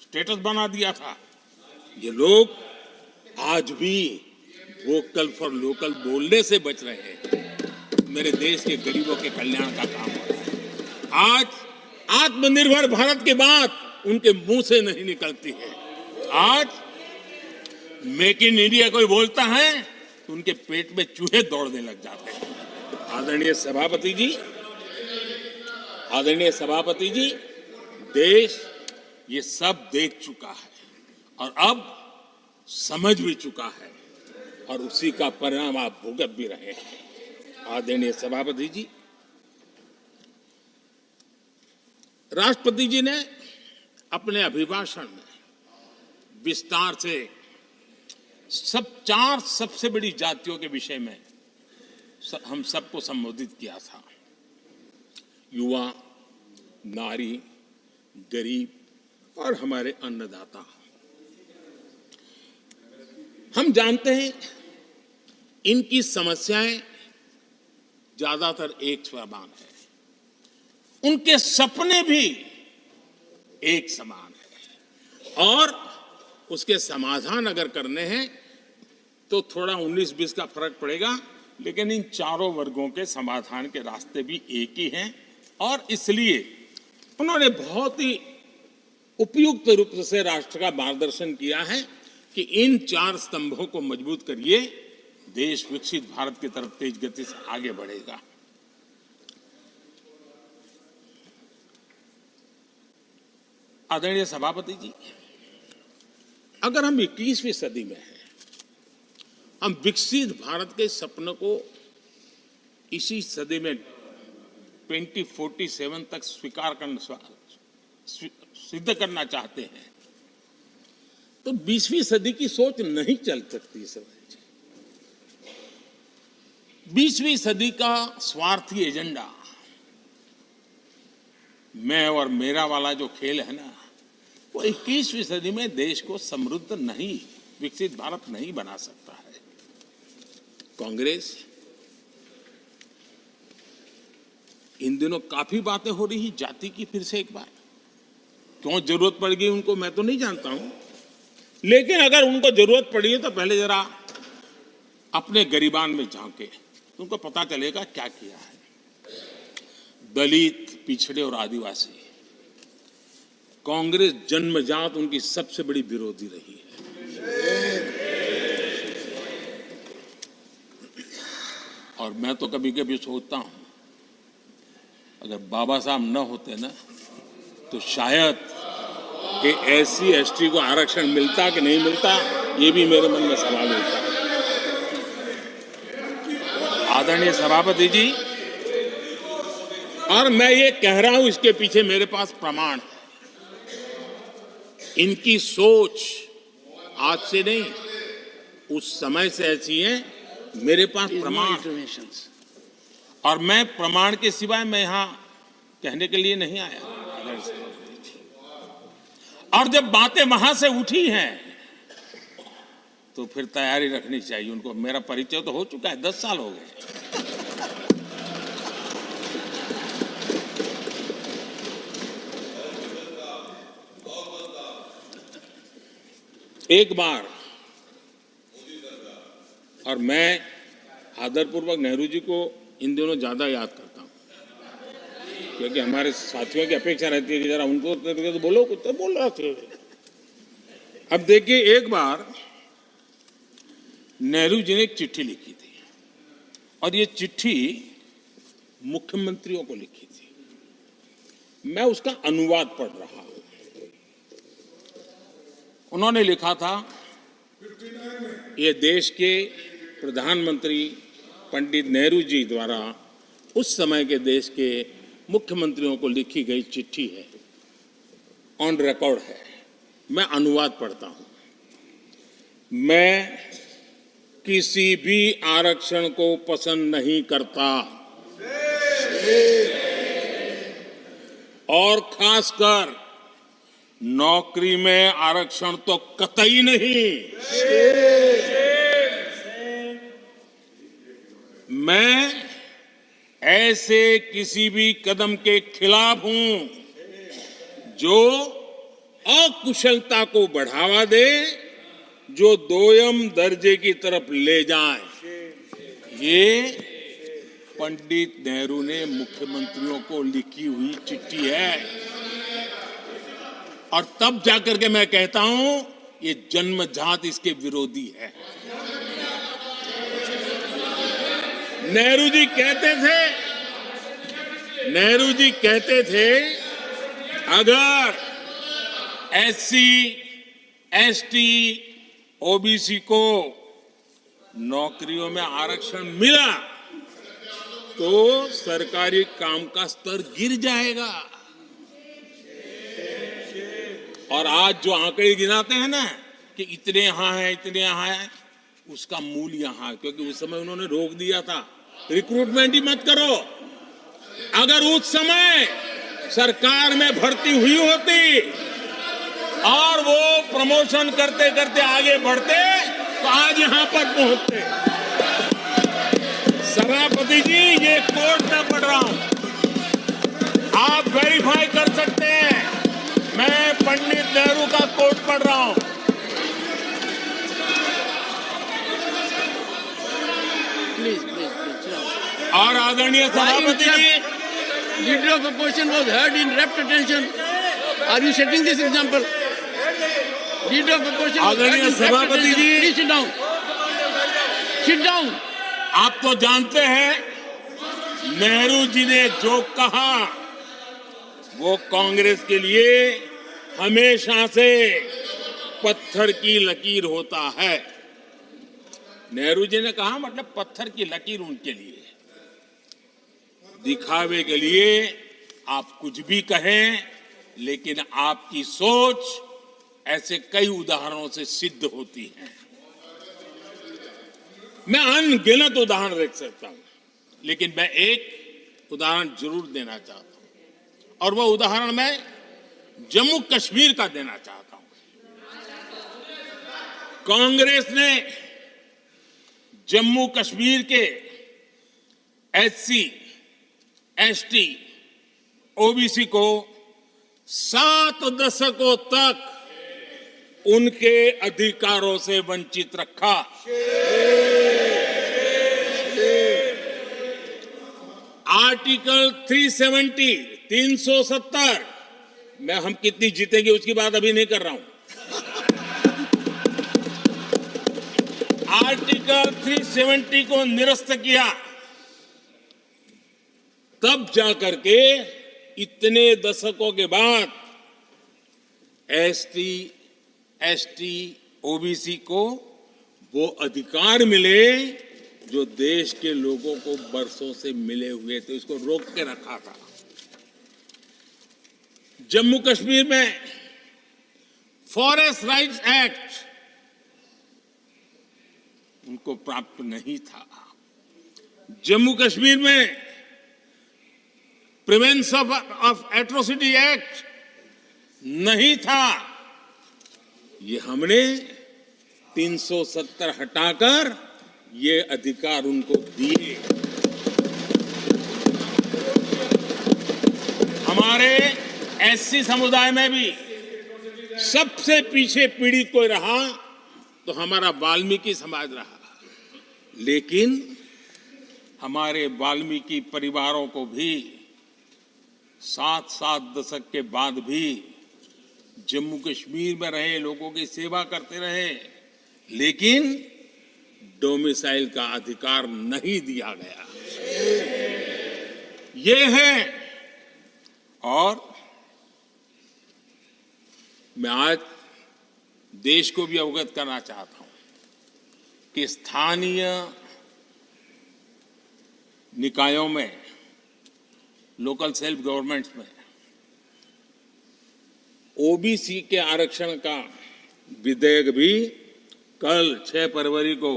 स्टेटस बना दिया था। ये लोग आज भी वोकल फॉर लोकल बोलने से बच रहे हैं। मेरे देश के गरीबों के कल्याण का काम हो रहा है। आज आत्मनिर्भर भारत की बात उनके मुंह से नहीं निकलती है। आज मेक इन इंडिया कोई बोलता है तो उनके पेट में चूहे दौड़ने लग जाते हैं। आदरणीय सभापति जी, देश ये सब देख चुका है और अब समझ भी चुका है, और उसी का परिणाम आप भुगत भी रहे हैं। आदरणीय सभापति जी, राष्ट्रपति जी ने अपने अभिभाषण में विस्तार से चार सबसे बड़ी जातियों के विषय में हम सबको संबोधित किया था। युवा, नारी, गरीब और हमारे अन्नदाता। हम जानते हैं इनकी समस्याएं ज्यादातर एक समान है, उनके सपने भी एक समान है, और उसके समाधान अगर करने हैं तो थोड़ा 19-20 का फर्क पड़ेगा, लेकिन इन चारों वर्गों के समाधान के रास्ते भी एक ही हैं। और इसलिए उन्होंने बहुत ही उपयुक्त रूप से राष्ट्र का मार्गदर्शन किया है कि इन चार स्तंभों को मजबूत करिए, देश विकसित भारत की तरफ तेज गति से आगे बढ़ेगा। आदरणीय सभापति जी, अगर हम 21वीं सदी में हैं, हम विकसित भारत के सपने को इसी सदी में 2047 तक सिद्ध करना चाहते हैं, तो 20वीं सदी की सोच नहीं चल सकती। इस 20वीं सदी का स्वार्थी एजेंडा, मैं और मेरा वाला जो खेल है ना, वो 21वीं सदी में देश को समृद्ध नहीं, विकसित भारत नहीं बना सकता है। कांग्रेस इन दिनों काफी बातें हो रही जाति की, फिर से एक बार क्यों जरूरत पड़ गई उनको मैं तो नहीं जानता हूं, लेकिन अगर उनको जरूरत पड़ी है तो पहले जरा अपने गरिबान में झांके, तो उनको पता चलेगा क्या किया है। दलित, पिछड़े और आदिवासी, कांग्रेस जन्मजात उनकी सबसे बड़ी विरोधी रही है। और मैं तो कभी कभी सोचता हूं, अगर बाबा साहब न होते ना, तो शायद कि एससी एसटी को आरक्षण मिलता कि नहीं मिलता, ये भी मेरे मन में सवाल उठता है। आदरणीय सभापति जी, और मैं ये कह रहा हूं, इसके पीछे मेरे पास प्रमाण है। इनकी सोच आज से नहीं, उस समय से ऐसी है, मेरे पास प्रमाण। और मैं प्रमाण के सिवाय मैं यहां कहने के लिए नहीं आया। और जब बातें वहां से उठी हैं तो फिर तैयारी रखनी चाहिए उनको। मेरा परिचय तो हो चुका है, 10 साल हो गए। एक बार, और मैं आदरपूर्वक नेहरू जी को इन दिनों ज्यादा याद करता हूं, क्योंकि हमारे साथियों की अपेक्षा रहती है कि जरा उनको तो बोलो, कुछ तो बोल रहा थे। अब देखिए, एक बार नेहरू जी ने एक चिट्ठी लिखी थी, और ये चिट्ठी मुख्यमंत्रियों को लिखी थी। मैं उसका अनुवाद पढ़ रहा हूं। उन्होंने लिखा था, ये देश के प्रधानमंत्री पंडित नेहरू जी द्वारा उस समय के देश के मुख्यमंत्रियों को लिखी गई चिट्ठी है, ऑन रिकॉर्ड है। मैं अनुवाद पढ़ता हूं। मैं किसी भी आरक्षण को पसंद नहीं करता और खासकर नौकरी में आरक्षण तो कतई नहीं। मैं ऐसे किसी भी कदम के खिलाफ हूं जो अकुशलता को बढ़ावा दे, जो दोयम दर्जे की तरफ ले जाए। ये पंडित नेहरू ने मुख्यमंत्रियों को लिखी हुई चिट्ठी है और तब जाकर के मैं कहता हूं ये जन्मजात इसके विरोधी है। नेहरू जी कहते थे अगर एससी, एसटी, ओबीसी को नौकरियों में आरक्षण मिला तो सरकारी काम का स्तर गिर जाएगा। और आज जो आंकड़े गिनाते हैं ना कि इतने यहां है, इतने यहां है, उसका मूल यहां, क्योंकि उस समय उन्होंने रोक दिया था रिक्रूटमेंट ही मत करो। अगर उस समय सरकार में भर्ती हुई होती और वो प्रमोशन करते करते आगे बढ़ते तो आज यहां पर पहुंचते। सभापति जी, ये कोर्ट में पढ़ रहा हूं, आप वेरीफाई कर सकते हैं। मैं पंडित नेहरू का कोर्ट पढ़ रहा हूं। Please. और आदरणीय सभापति जी, Leader of opposition was heard in rapt attention. Are you setting this example? Leader of opposition was heard आदरणीय in rapt सभापति attention. Ji, Please sit down. Sit down. आप तो जानते हैं नेहरू जी ने जो कहा वो कांग्रेस के लिए हमेशा से पत्थर की लकीर होता है। नेहरू जी ने कहा मतलब पत्थर की लकीर उनके लिए, दिखावे के लिए आप कुछ भी कहें, लेकिन आपकी सोच ऐसे कई उदाहरणों से सिद्ध होती है। मैं अनगिनत उदाहरण देख सकता हूं, लेकिन मैं एक उदाहरण जरूर देना चाहता हूं और वह उदाहरण मैं जम्मू कश्मीर का देना चाहता हूं। कांग्रेस ने जम्मू कश्मीर के एससी, एसटी, ओबीसी को 7 दशकों तक उनके अधिकारों से वंचित रखा। आर्टिकल 370 में हम कितनी जीतेंगे उसकी बात अभी नहीं कर रहा हूं। आर्टिकल 370 को निरस्त किया, तब जाकर के इतने दशकों के बाद एसटी, एसटी, ओबीसी को वो अधिकार मिले जो देश के लोगों को बरसों से मिले हुए थे, उसको रोक के रखा था। जम्मू कश्मीर में फॉरेस्ट राइट्स एक्ट उनको प्राप्त नहीं था। जम्मू कश्मीर में प्रिवेंशन ऑफ एट्रोसिटी एक्ट नहीं था। ये हमने 370 हटाकर ये अधिकार उनको दिए। हमारे एससी समुदाय में भी सबसे पीछे पीड़ित कोई रहा तो हमारा वाल्मीकि समाज रहा, लेकिन हमारे वाल्मीकि परिवारों को भी 7 दशक के बाद भी जम्मू कश्मीर में रहे लोगों की सेवा करते रहे, लेकिन डोमिसाइल का अधिकार नहीं दिया गया। ये है। और मैं आज देश को भी अवगत करना चाहता हूं कि स्थानीय निकायों में, लोकल सेल्फ गवर्नमेंट्स में ओबीसी के आरक्षण का विधेयक भी कल 6 फरवरी को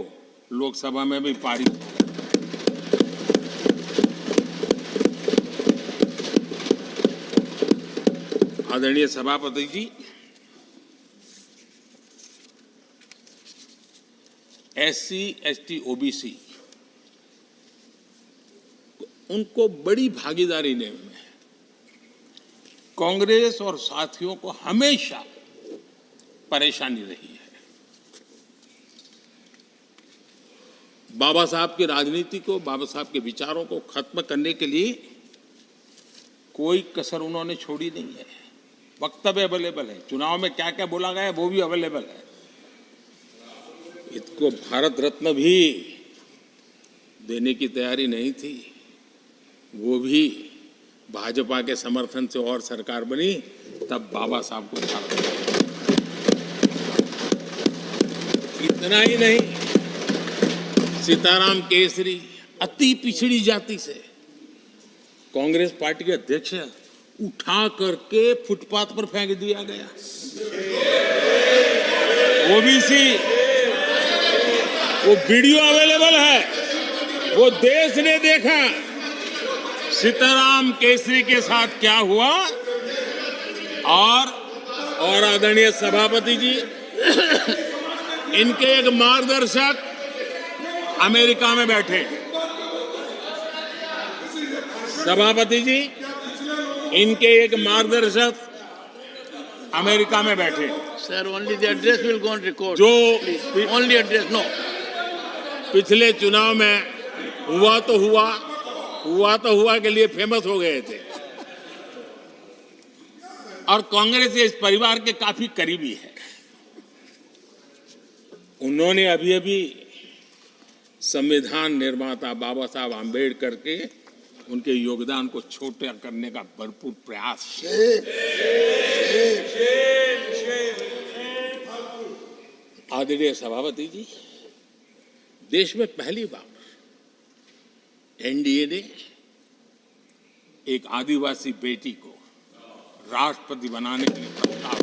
लोकसभा में भी पारित हुआ। आदरणीय सभापति जी, SC, ST, OBC उनको बड़ी भागीदारी देने में कांग्रेस और साथियों को हमेशा परेशानी रही है। बाबा साहब की राजनीति को, बाबा साहब के विचारों को खत्म करने के लिए कोई कसर उन्होंने छोड़ी नहीं है। वक्तव्य अवेलेबल है, चुनाव में क्या क्या बोला गया है वो भी अवेलेबल है। इसको भारत रत्न भी देने की तैयारी नहीं थी, वो भी भाजपा के समर्थन से और सरकार बनी, तब बाबा साहब को भारत। इतना ही नहीं, सीताराम केसरी अति पिछड़ी जाति से कांग्रेस पार्टी के अध्यक्ष उठा करके फुटपाथ पर फेंक दिया गया। ओबीसी, वो वीडियो अवेलेबल है, वो देश ने देखा सीताराम केसरी के साथ क्या हुआ। और आदरणीय सभापति जी, इनके एक मार्गदर्शक अमेरिका में बैठे। सभापति जी, इनके एक मार्गदर्शक अमेरिका में बैठे। Sir, only the address will go on record. जो Only address, no. पिछले चुनाव में हुआ तो हुआ के लिए फेमस हो गए थे और कांग्रेस इस परिवार के काफी करीबी है। उन्होंने अभी संविधान निर्माता बाबा साहब आम्बेडकर के उनके योगदान को छोटा करने का भरपूर प्रयास आदरणीय सभापति जी, देश में पहली बार एनडीए ने एक आदिवासी बेटी को राष्ट्रपति बनाने के लिए प्रस्ताव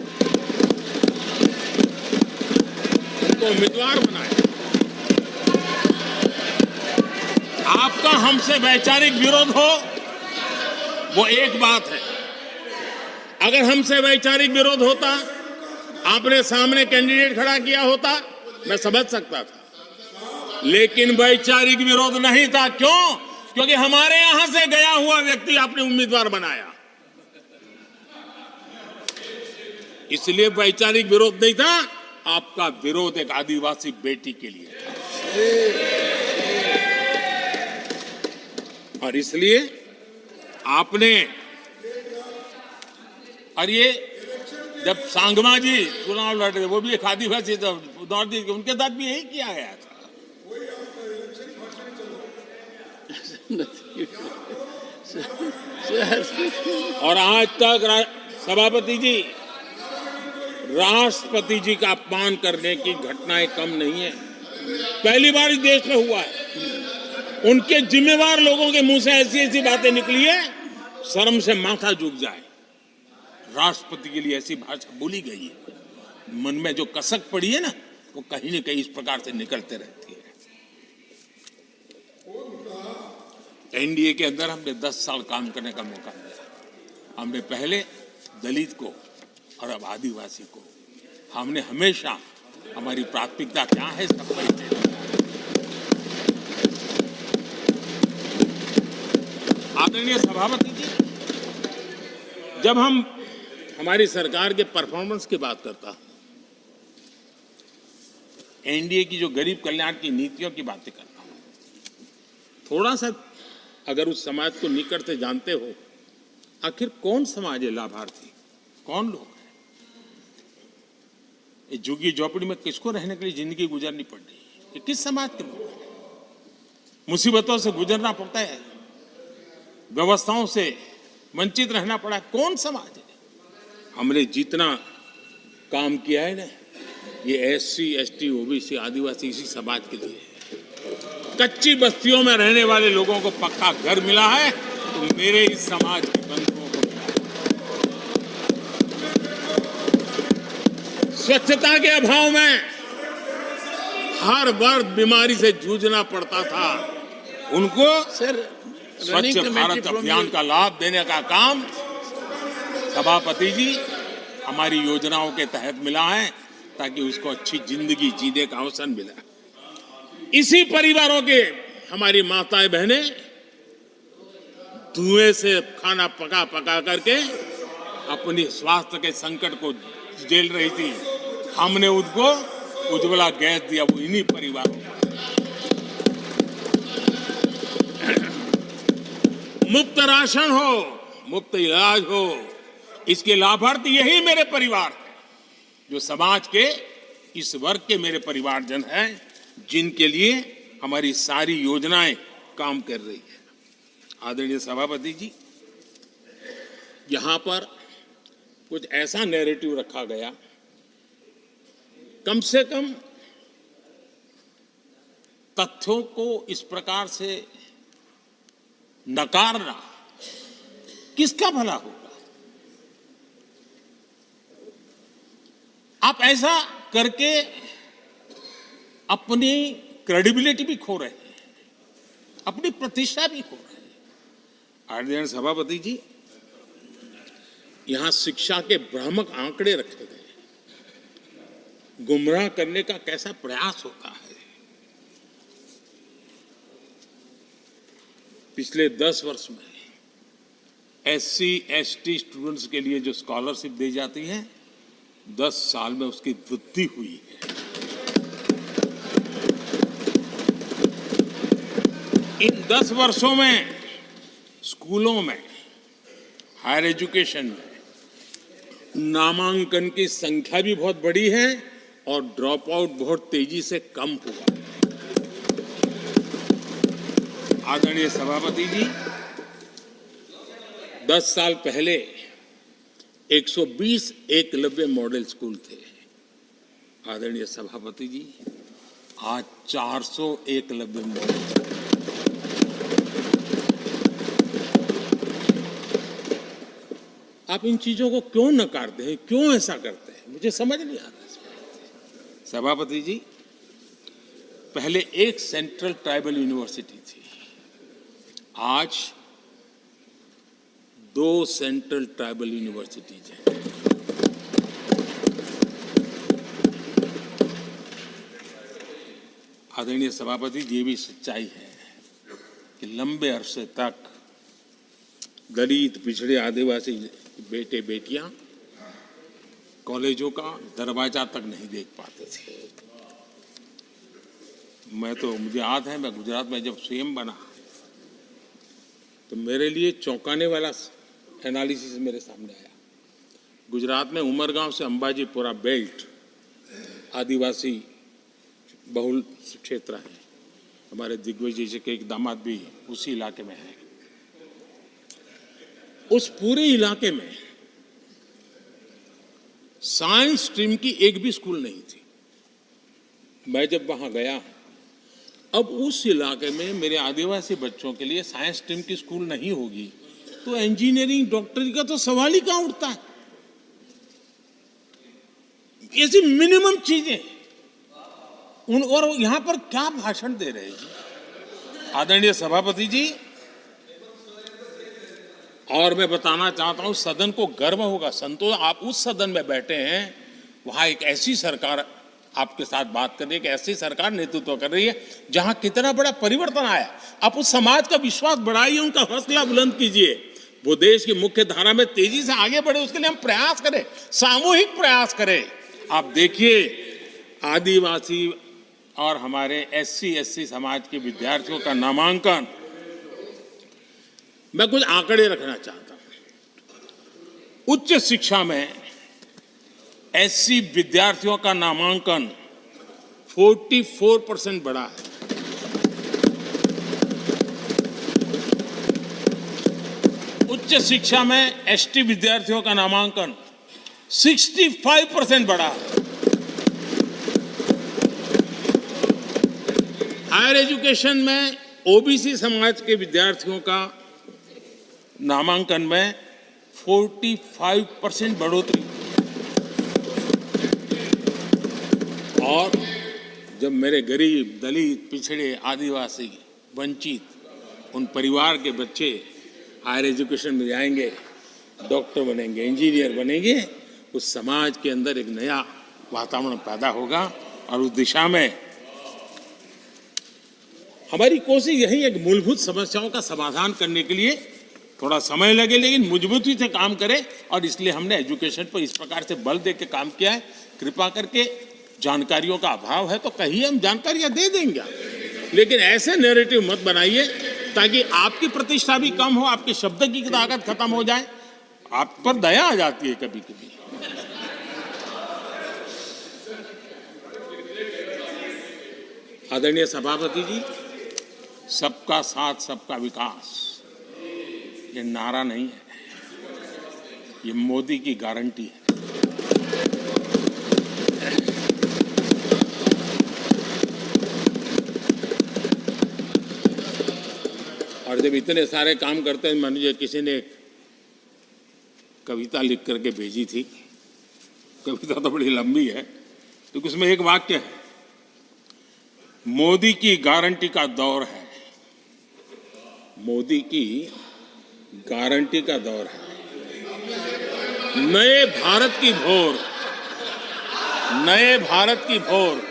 उनको उम्मीदवार बनाया। आपका हमसे वैचारिक विरोध हो वो एक बात है, अगर हमसे वैचारिक विरोध होता, आपने सामने कैंडिडेट खड़ा किया होता, मैं समझ सकता था, लेकिन वैचारिक विरोध नहीं था। क्यों? क्योंकि हमारे यहां से गया हुआ व्यक्ति आपने उम्मीदवार बनाया, इसलिए वैचारिक विरोध नहीं था। आपका विरोध एक आदिवासी बेटी के लिए था और इसलिए आपने, और ये जब सांगमा जी चुनाव लड़ रहे वो भी एक आदिवासी नॉर्थ ईस्ट, उनके साथ भी यही किया गया था। और आज तक सभापति जी, राष्ट्रपति जी का अपमान करने की घटनाएं कम नहीं है, पहली बार इस देश में हुआ है। उनके जिम्मेवार लोगों के मुंह से ऐसी बातें निकली है, शर्म से माथा झुक जाए। राष्ट्रपति के लिए ऐसी भाषा बोली गई है, मन में जो कसक पड़ी है ना, वो कहीं न कहीं इस प्रकार से निकलते रहती है। एनडीए के अंदर हमने 10 साल काम करने का मौका मिला। हमने पहले दलित को और अब आदिवासी को, हमने हमेशा हमारी प्राथमिकता क्या है सब परिचय दिया। आदरणीय सभापति जी, जब हम हमारी सरकार के परफॉर्मेंस की बात करता हूं, एनडीए की जो गरीब कल्याण की नीतियों की बातें करता हूं, थोड़ा सा अगर उस समाज को निकट से जानते हो, आखिर कौन समाज है लाभार्थी, कौन लोग हैं? ये झुग्गी झोपड़ी में किसको रहने के लिए जिंदगी गुजरनी पड़ रही है? ये किस समाज के लोग हैं? मुसीबतों से गुजरना पड़ता है, व्यवस्थाओं से वंचित रहना पड़ा है, कौन समाज है? हमने जितना काम किया है ना, ये एससी, एसटी, ओबीसी, आदिवासी इसी समाज के लिए है। कच्ची बस्तियों में रहने वाले लोगों को पक्का घर मिला है, तो मेरे इस समाज के बंधुओं को मिला है। स्वच्छता के अभाव में हर वर्ष बीमारी से जूझना पड़ता था, उनको Sir, running स्वच्छ committee भारत from अभियान your, का लाभ देने का काम सभापति जी हमारी योजनाओं के तहत मिला है, ताकि उसको अच्छी जिंदगी जीने का अवसर मिला। इसी परिवारों के हमारी माताएं बहनें धुएं से खाना पका पका करके अपनी स्वास्थ्य के संकट को झेल रही थी। हमने उनको उज्ज्वला गैस दिया, वो इन्हीं परिवारों को। मुफ्त राशन हो, मुफ्त इलाज हो, इसके लाभार्थी यही मेरे परिवार हैं, जो समाज के इस वर्ग के मेरे परिवारजन हैं, जिनके लिए हमारी सारी योजनाएं काम कर रही है। आदरणीय सभापति जी, यहां पर कुछ ऐसा नैरेटिव रखा गया, कम से कम तथ्यों को इस प्रकार से नकारना किसका भला होगा? आप ऐसा करके अपनी क्रेडिबिलिटी भी खो रहे हैं, अपनी प्रतिष्ठा भी खो रहे हैं। आदरणीय सभापति जी, यहां शिक्षा के भ्रामक आंकड़े रखे गए, गुमराह करने का कैसा प्रयास होता है। पिछले 10 वर्ष में SC ST स्टूडेंट्स के लिए जो स्कॉलरशिप दी जाती है, 10 साल में उसकी वृद्धि हुई है। इन 10 वर्षों में स्कूलों में, हायर एजुकेशन में नामांकन की संख्या भी बहुत बढ़ी है और ड्रॉप आउट बहुत तेजी से कम हुआ। आदरणीय सभापति जी, 10 साल पहले 120 एकलव्य मॉडल स्कूल थे। आदरणीय सभापति जी, आज 400 एकलव्य मॉडल। आप इन चीजों को क्यों नकारते हैं, क्यों ऐसा करते हैं, मुझे समझ नहीं आता। सभापति जी, पहले एक सेंट्रल ट्राइबल यूनिवर्सिटी थी, आज 2 सेंट्रल ट्राइबल यूनिवर्सिटीज हैं। आदरणीय सभापति जी, ये भी सच्चाई है कि लंबे अरसे तक दलित, पिछड़े, आदिवासी बेटे बेटियां कॉलेजों का दरवाजा तक नहीं देख पाते थे। मुझे याद है, मैं गुजरात में जब सीएम बना तो मेरे लिए चौंकाने वाला एनालिसिस मेरे सामने आया। गुजरात में उमरगांव से अंबाजीपुरा बेल्ट आदिवासी बहुल क्षेत्र है। हमारे दिग्विजय जी के एक दामाद भी उसी इलाके में है। उस पूरे इलाके में साइंस स्ट्रीम की एक भी स्कूल नहीं थी। मैं जब वहां गया, अब उस इलाके में मेरे आदिवासी बच्चों के लिए साइंस स्ट्रीम की स्कूल नहीं होगी तो इंजीनियरिंग, डॉक्टरी का तो सवाल ही कहां उठता है। ऐसी मिनिमम चीजें और यहां पर क्या भाषण दे रहे हैं जी। आदरणीय सभापति जी, और मैं बताना चाहता हूं, सदन को गर्व होगा, संतोष, आप उस सदन में बैठे हैं, वहां एक ऐसी सरकार आपके साथ बात कर रही है कि ऐसी सरकार नेतृत्व कर रही है जहां कितना बड़ा परिवर्तन आया। आप उस समाज का विश्वास बढ़ाइए, उनका हौसला बुलंद कीजिए, वो देश की मुख्य धारा में तेजी से आगे बढ़े, उसके लिए हम प्रयास करें, सामूहिक प्रयास करें। आप देखिए, आदिवासी और हमारे SC ST समाज के विद्यार्थियों का नामांकन, मैं कुछ आंकड़े रखना चाहता हूं। उच्च शिक्षा में SC विद्यार्थियों का नामांकन 44% बढ़ा है। उच्च शिक्षा में ST विद्यार्थियों का नामांकन 65% बढ़ा है। हायर एजुकेशन में OBC समाज के विद्यार्थियों का नामांकन में 45% बढ़ोतरी और जब मेरे गरीब, दलित, पिछड़े, आदिवासी, वंचित उन परिवार के बच्चे हायर एजुकेशन में जाएंगे, डॉक्टर बनेंगे, इंजीनियर बनेंगे, उस समाज के अंदर एक नया वातावरण पैदा होगा। और उस दिशा में हमारी कोशिश यही है कि मूलभूत समस्याओं का समाधान करने के लिए थोड़ा समय लगे, लेकिन मजबूती से काम करें। और इसलिए हमने एजुकेशन पर इस प्रकार से बल दे के काम किया है। कृपा करके जानकारियों का अभाव है तो कहिए, हम जानकारियां दे देंगे, लेकिन ऐसे नैरेटिव मत बनाइए ताकि आपकी प्रतिष्ठा भी कम हो, आपके शब्द की ताकत खत्म हो जाए। आप पर दया आ जाती है कभी कभी। आदरणीय सभापति जी, सबका साथ सबका विकास ये नारा नहीं है, ये मोदी की गारंटी है। और जब इतने सारे काम करते हैं, मुझे किसी ने कविता लिख करके भेजी थी, कविता तो बड़ी लंबी है, तो उसमें एक वाक्य है, मोदी की गारंटी का दौर है, मोदी की गारंटी का दौर है, नए भारत की भोर, नए भारत की भोर,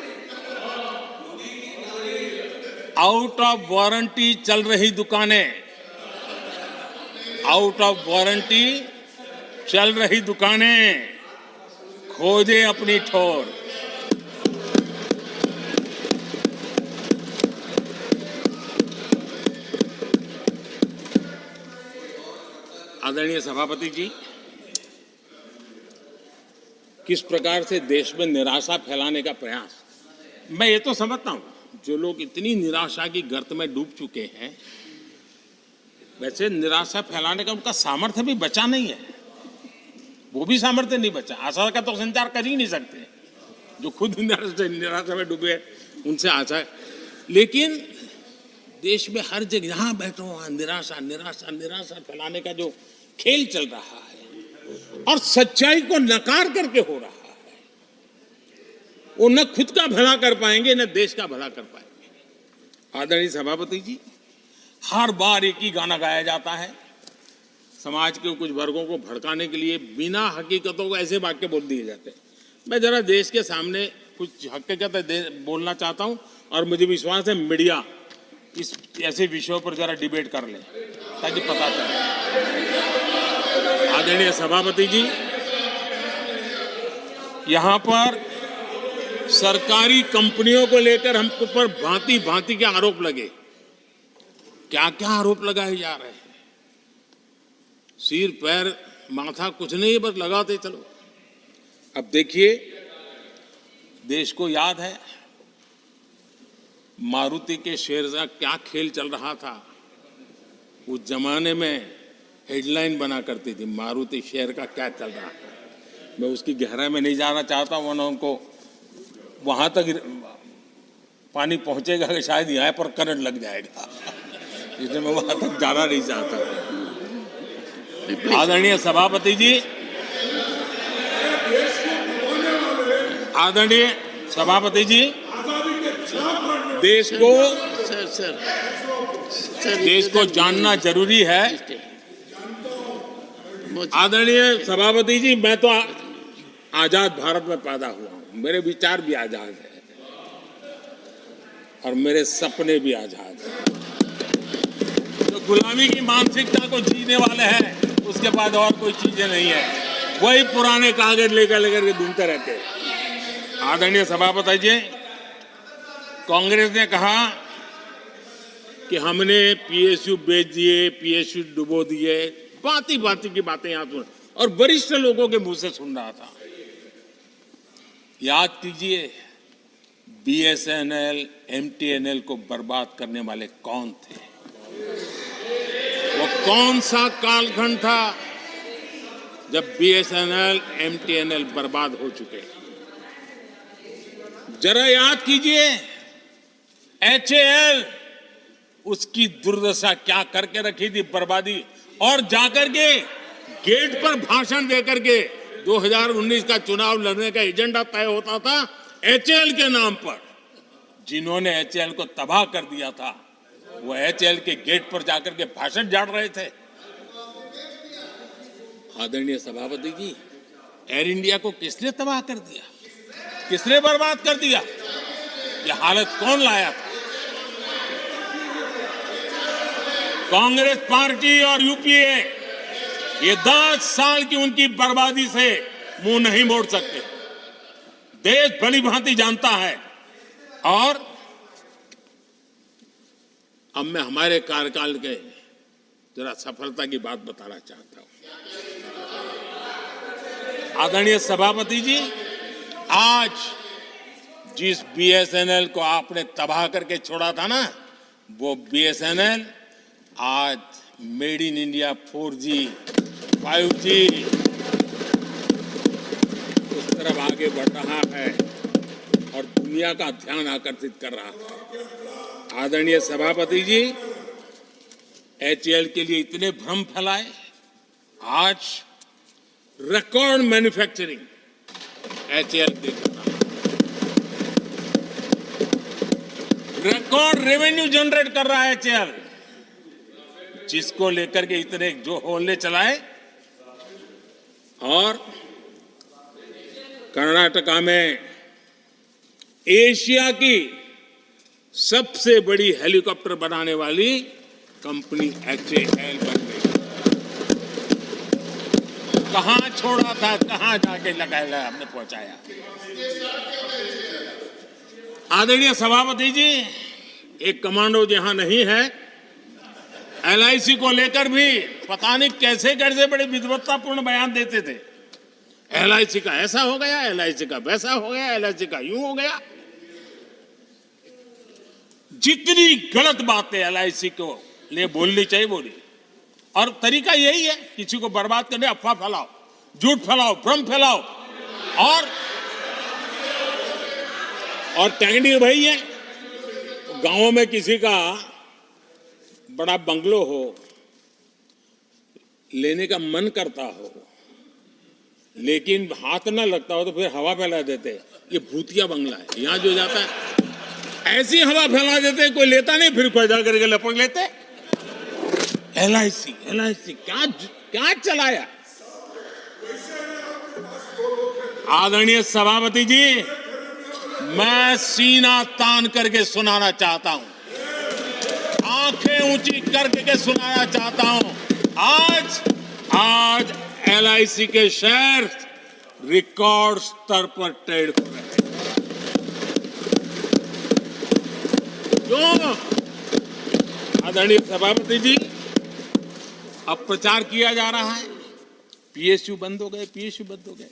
आउट ऑफ वारंटी चल रही दुकानें, आउट ऑफ वारंटी चल रही दुकानें, खोजे अपनी ठोर। आदरणीय सभापति जी, किस प्रकार से देश में निराशा फैलाने का प्रयास, मैं ये तो समझता हूं, जो लोग इतनी निराशा की गर्त में डूब चुके हैं, वैसे निराशा फैलाने का उनका सामर्थ्य भी बचा नहीं है, वो भी सामर्थ्य नहीं बचा। आशा का तो संचार कर ही नहीं सकते, जो खुद निराशा में डूबे उनसे आशा है। लेकिन देश में हर जगह जहां बैठो वहां निराशा निराशा निराशा फैलाने का जो खेल चल रहा है और सच्चाई को नकार करके हो रहा है, वो न खुद का भला कर पाएंगे न देश का भला कर पाएंगे। आदरणीय सभापति जी, हर बार एक ही गाना गाया जाता है, समाज के कुछ वर्गों को भड़काने के लिए बिना हकीकतों को ऐसे वाक्य बोल दिए जाते हैं। मैं जरा देश के सामने कुछ हकीकत बोलना चाहता हूं और मुझे विश्वास है मीडिया इस ऐसे विषयों पर जरा डिबेट कर ले ताकि पता चले। आदरणीय सभापति जी, यहां पर सरकारी कंपनियों को लेकर हम पर भांति भांति के आरोप लगे। क्या क्या आरोप लगाए जा रहे हैं, सिर पैर माथा कुछ नहीं, बस लगाते चलो। अब देखिए, देश को याद है मारुति के शेयर का क्या खेल चल रहा था। उस जमाने में हेडलाइन बना करती थी, मारुति शेयर का क्या चल रहा था। मैं उसकी गहराई में नहीं जाना चाहता, वरना उनको वहां तक पानी पहुंचेगा कि शायद यहाँ पर करंट लग जाएगा, इसलिए मैं वहां तक जाना नहीं चाहता। आदरणीय सभापति जी, आदरणीय सभापति जी, देश को जानना जरूरी है। आदरणीय सभापति जी, मैं तो आजाद भारत में पैदा हुआ हूं, मेरे विचार भी आजाद है और मेरे सपने भी आजाद हैं। जो गुलामी की मानसिकता को जीने वाले हैं, उसके बाद और कोई चीजें नहीं है, वही पुराने कागज लेकर के घूमते रहते हैं। आदरणीय सभापति जी, कांग्रेस ने कहा कि हमने पीएसयू बेच दिए, पीएसयू डुबो दिए, बाती बाती की बातें यहां सुन, और वरिष्ठ लोगों के मुंह से सुन रहा था। याद कीजिए, बीएसएनएल, एमटीएनएल को बर्बाद करने वाले कौन थे? वो कौन सा कालखंड था जब बीएसएनएल, एमटीएनएल बर्बाद हो चुके? जरा याद कीजिए, एचएएल, उसकी दुर्दशा क्या करके रखी थी, बर्बादी। और जाकर के गेट पर भाषण देकर के 2019 का चुनाव लड़ने का एजेंडा तय होता था एचएएल के नाम पर। जिन्होंने एचएएल को तबाह कर दिया था वो एचएएल के गेट पर जाकर के भाषण झाड़ रहे थे। आदरणीय सभापति जी, एयर इंडिया को किसने तबाह कर दिया, किसने बर्बाद कर दिया, ये हालत कौन लाया था? कांग्रेस पार्टी और यूपीए ये 10 साल की उनकी बर्बादी से मुंह नहीं मोड़ सकते। देश भली भांति जानता है। और अब मैं हमारे कार्यकाल के जरा सफलता की बात बताना चाहता हूं। आदरणीय सभापति जी, आज जिस बीएसएनएल को आपने तबाह करके छोड़ा था ना, वो बीएसएनएल आज made in India 4G 5G उस तरफ आगे बढ़ रहा है और दुनिया का ध्यान आकर्षित कर रहा है। आदरणीय सभापति जी, एचएएल के लिए इतने भ्रम फैलाए, आज रिकॉर्ड मैन्युफैक्चरिंग एचएएल दे रहा है, रिकॉर्ड रेवेन्यू जनरेट कर रहा है एचएएल, जिसको लेकर के इतने जो होले चलाए। और कर्नाटका में एशिया की सबसे बड़ी हेलीकॉप्टर बनाने वाली कंपनी एचएएल बन गई। कहां छोड़ा था, कहां जाके लगाया, हमने पहुंचाया। आदरणीय सभापति जी, एक कमांडो जहां नहीं है, एलआईसी को लेकर भी पता नहीं कैसे कैसे बड़े विद्वत्तापूर्ण बयान देते थे। एलआईसी का ऐसा हो गया, एलआईसी का वैसा हो गया, एलआईसी का यूं हो गया। जितनी गलत बातें एलआईसी को लिए बोलनी चाहिए बोली। और तरीका यही है, किसी को बर्बाद करने, अफवाह फैलाओ, झूठ फैलाओ, भ्रम फैलाओ। और टेक्निकल भाई है, गांवों में किसी का बड़ा बंगलो हो, लेने का मन करता हो, लेकिन हाथ ना लगता हो तो फिर हवा फैला देते। ये भूतिया बंगला है, यहां जो जाता है ऐसी हवा फैला देते, कोई लेता नहीं, फिर कोई जाकर के लपक लेते। एलआईसी क्या चलाया। आदरणीय सभापति जी, मैं सीना तान करके सुनाना चाहता हूं, आंखें ऊंची करके सुनाना चाहता हूं। आज एलआईसी के शेयर रिकॉर्ड स्तर पर ट्रेड हो रहे हैं। क्यों? आदरणीय सभापति जी, अब प्रचार किया जा रहा है, पीएसयू बंद हो गए, पीएसयू बंद हो गए।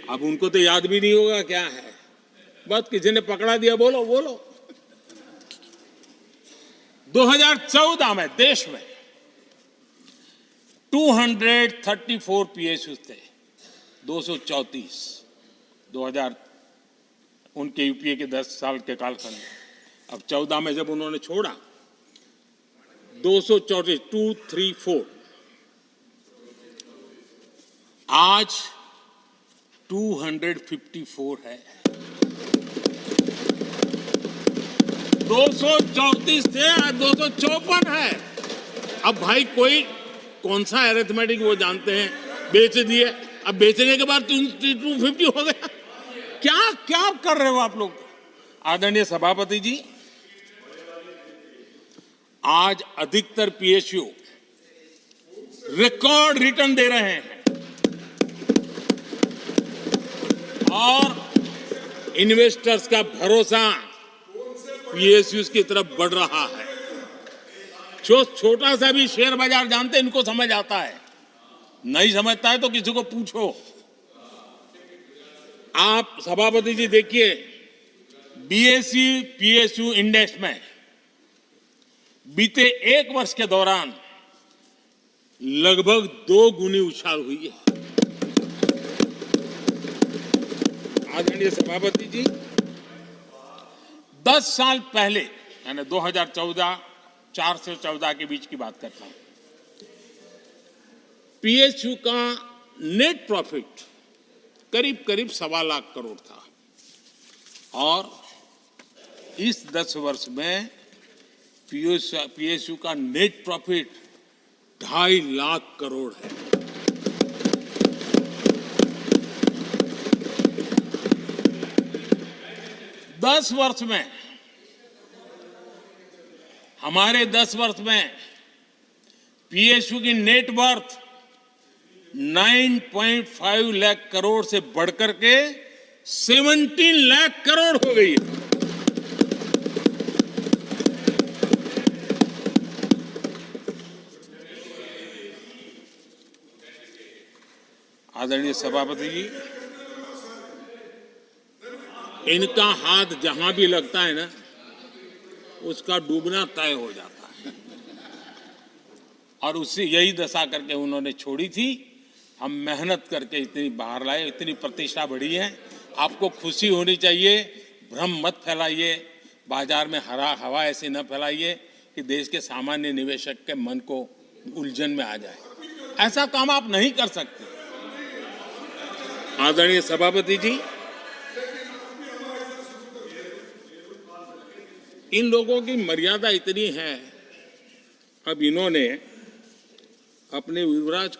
अब उनको तो याद भी नहीं होगा क्या है, बस किसी ने पकड़ा दिया, बोलो बोलो। 2014 में देश में 234 पीएसयू थे, 234 2000 उनके यूपीए के 10 साल के कालखंड में। अब 14 में जब उन्होंने छोड़ा, 234 आज 254 है। 234 से आज 254 है। अब भाई कोई कौन सा अरिथमेटिक वो जानते हैं, बेच दिए, अब बेचने के बाद 250 हो गया। क्या क्या कर रहे हो आप लोग? आदरणीय सभापति जी, आज अधिकतर पीएसयू रिकॉर्ड रिटर्न दे रहे हैं और इन्वेस्टर्स का भरोसा पीएसयू की तरफ बढ़ रहा है। जो छोटा सा भी शेयर बाजार जानते हैं, इनको समझ आता है, नहीं समझता है तो किसी को पूछो। आप सभापति जी देखिए, बीएसई पीएसयू इंडेक्स में बीते 1 वर्ष के दौरान लगभग 2 गुनी उछाल हुई है। आदरणीय सभापति जी, 10 साल पहले, यानी 2014 4 से 14 के बीच की बात करता हूं, पीएसयू का नेट प्रॉफिट करीब 1.25 लाख करोड़ था और इस 10 वर्ष में पीएसयू का नेट प्रॉफिट 2.5 लाख करोड़ है। दस वर्ष में, हमारे 10 वर्ष में पीएसयू की नेट वर्थ 9.5 लाख करोड़ से बढ़कर के 17 लाख करोड़ हो गई है। आदरणीय सभापति जी, इनका हाथ जहां भी लगता है ना, उसका डूबना तय हो जाता है। और उससे यही दशा करके उन्होंने छोड़ी थी। हम मेहनत करके इतनी बाहर लाए, इतनी प्रतिष्ठा बढ़ी है। आपको खुशी होनी चाहिए, भ्रम मत फैलाइए, बाजार में हवा ऐसी न फैलाइए कि देश के सामान्य निवेशक के मन को उलझन में आ जाए। ऐसा काम आप नहीं कर सकते। आदरणीय सभापति जी, इन लोगों की मर्यादा इतनी है, अब इन्होंने अपने युवराज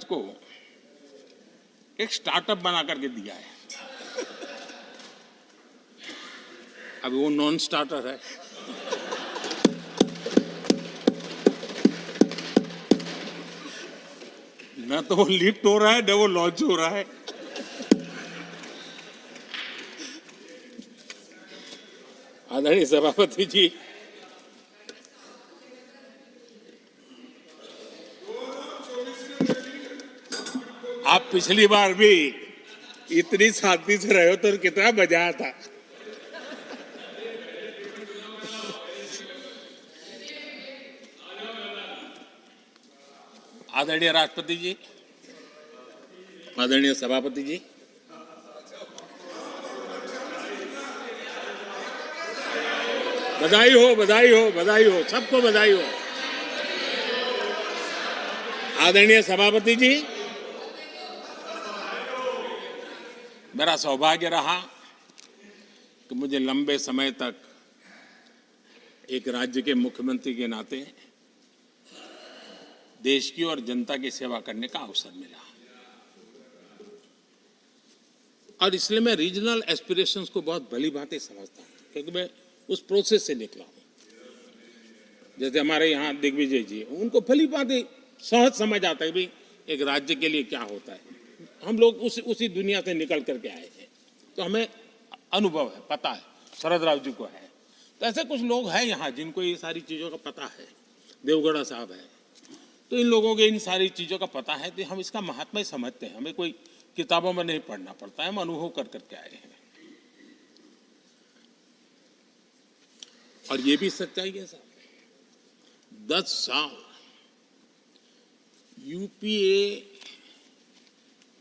को एक स्टार्टअप बना करके दिया है। अब वो नॉन स्टार्टर है। न तो वो लिफ्ट हो रहा है, न वो लॉन्च हो रहा है। आदरणीय सभापति जी, आप पिछली बार भी इतनी शांति से रहे हो तो कितना मजा आया था। आदरणीय राष्ट्रपति जी, आदरणीय सभापति जी, बधाई हो, बधाई हो, बधाई हो, सबको बधाई हो। आदरणीय सभापति जी, मेरा सौभाग्य रहा कि मुझे लंबे समय तक एक राज्य के मुख्यमंत्री के नाते देश की और जनता की सेवा करने का अवसर मिला। और इसलिए मैं रीजनल एस्पिरेशंस को बहुत भली भांति समझता हूं, क्योंकि मैं उस प्रोसेस से निकला हूं। जैसे हमारे यहाँ दिग्विजय जी, उनको भली भांति सहज समझ आता है भाई एक राज्य के लिए क्या होता है। हम लोग उसी दुनिया से निकल करके आए हैं, तो हमें अनुभव है, पता है। शरद राव जी को है, तो ऐसे कुछ लोग हैं यहाँ जिनको ये सारी चीजों का पता है। देवगढ़ा साहब है, तो इन लोगों के इन सारी चीजों का पता है, तो हम इसका महात्मा समझते हैं। हमें कोई किताबों में नहीं पढ़ना पड़ता है, हम अनुभव कर करके आए हैं। और ये भी सच्चाई है साहब, 10 साल यूपीए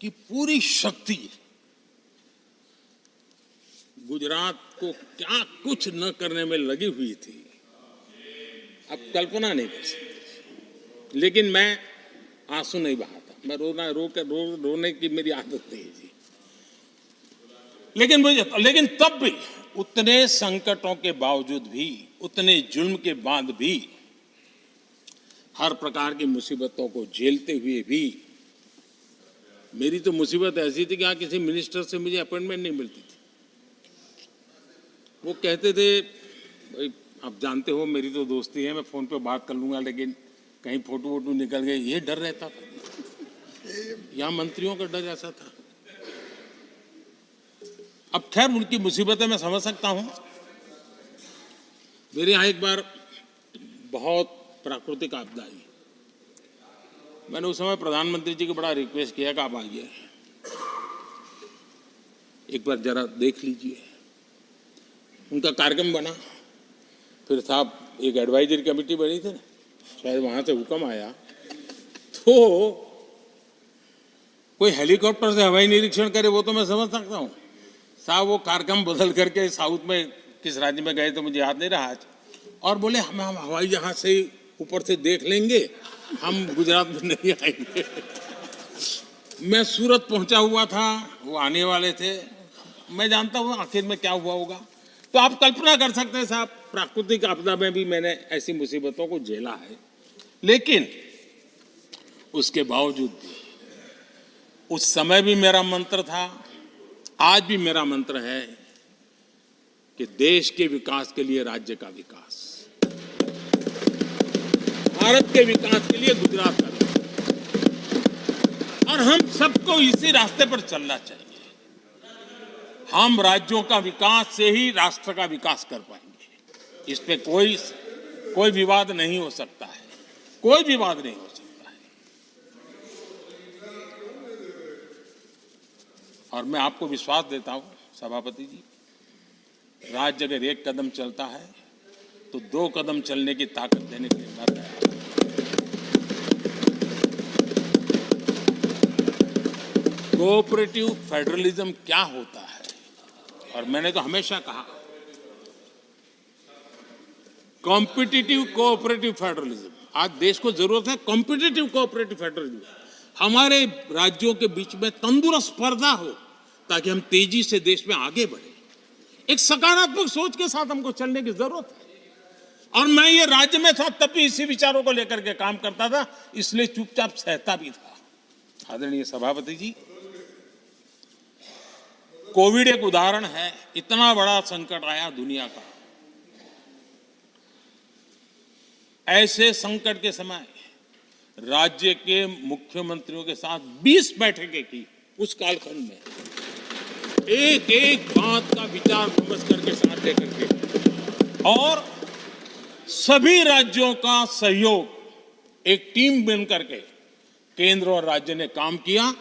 की पूरी शक्ति गुजरात को क्या कुछ न करने में लगी हुई थी, अब कल्पना नहीं कर सकते। लेकिन मैं आंसू नहीं बहाता, मैं रोने की मेरी आदत नहीं है जी। लेकिन तब भी उतने संकटों के बावजूद भी, उतने जुल्म के बाद भी, हर प्रकार की मुसीबतों को झेलते हुए भी, मेरी तो मुसीबत ऐसी थी कि यहाँ किसी मिनिस्टर से मुझे अपॉइंटमेंट नहीं मिलती थी। वो कहते थे भाई आप जानते हो मेरी तो दोस्ती है, मैं फोन पे बात कर लूंगा, लेकिन कहीं फोटो वोटो निकल गए, ये डर रहता था। यहाँ मंत्रियों का डर ऐसा था। अब खैर उनकी मुसीबतें मैं समझ सकता हूं। मेरे यहाँ एक बार बहुत प्राकृतिक आपदा आई, मैंने उस समय प्रधानमंत्री जी को बड़ा रिक्वेस्ट किया कि आप आइए, एक बार जरा देख लीजिए। उनका कार्यक्रम बना, फिर साहब एक एडवाइजरी कमेटी बनी थी ना, शायद वहां से हुक्म आया, तो कोई हेलीकॉप्टर से हवाई निरीक्षण करे वो तो मैं समझ सकता हूँ। साहब वो कार्यक्रम बदल करके साउथ में किस राज्य में गए तो मुझे याद नहीं रहा आज, और बोले हम हवाई जहाज से ऊपर से देख लेंगे, हम गुजरात में नहीं आएंगे। मैं सूरत पहुंचा हुआ था, वो आने वाले थे, मैं जानता हूं आखिर में क्या हुआ होगा। तो आप कल्पना कर सकते हैं साहब, प्राकृतिक आपदा में भी मैंने ऐसी मुसीबतों को झेला है, लेकिन उसके बावजूद भी उस समय भी मेरा मंत्र था, आज भी मेरा मंत्र है कि देश के विकास के लिए राज्य का विकास, भारत के विकास के लिए गुजरात का विकास, और हम सबको इसी रास्ते पर चलना चाहिए। हम राज्यों का विकास से ही राष्ट्र का विकास कर पाएंगे। इस पे कोई विवाद नहीं हो सकता है, कोई विवाद नहीं हो सकता है। और मैं आपको विश्वास देता हूं सभापति जी, राज्य अगर एक कदम चलता है तो 2 कदम चलने की ताकत देने के लिए मैं तैयार हूं। कोऑपरेटिव फेडरलिज्म क्या होता है, और मैंने तो हमेशा कहा कॉम्पिटिटिव कोऑपरेटिव फेडरलिज्म। आज देश को जरूरत है कॉम्पिटिटिव कोऑपरेटिव फेडरलिज्म। हमारे राज्यों के बीच में तंदुरुस्त स्पर्धा हो ताकि हम तेजी से देश में आगे बढ़े। एक सकारात्मक सोच के साथ हमको चलने की जरूरत है। और मैं ये राज्य में था तब भी इसी विचारों को लेकर के काम करता था, इसलिए चुपचाप सहता भी था। आदरणीय सभापति जी, कोविड एक उदाहरण है। इतना बड़ा संकट आया दुनिया का, ऐसे संकट के समय राज्य के मुख्यमंत्रियों के साथ 20 बैठकें की उस कालखंड में, एक एक बात का विचार विमर्श करके साथ लेकर के, और सभी राज्यों का सहयोग, एक टीम बन करके केंद्र और राज्य ने काम किया।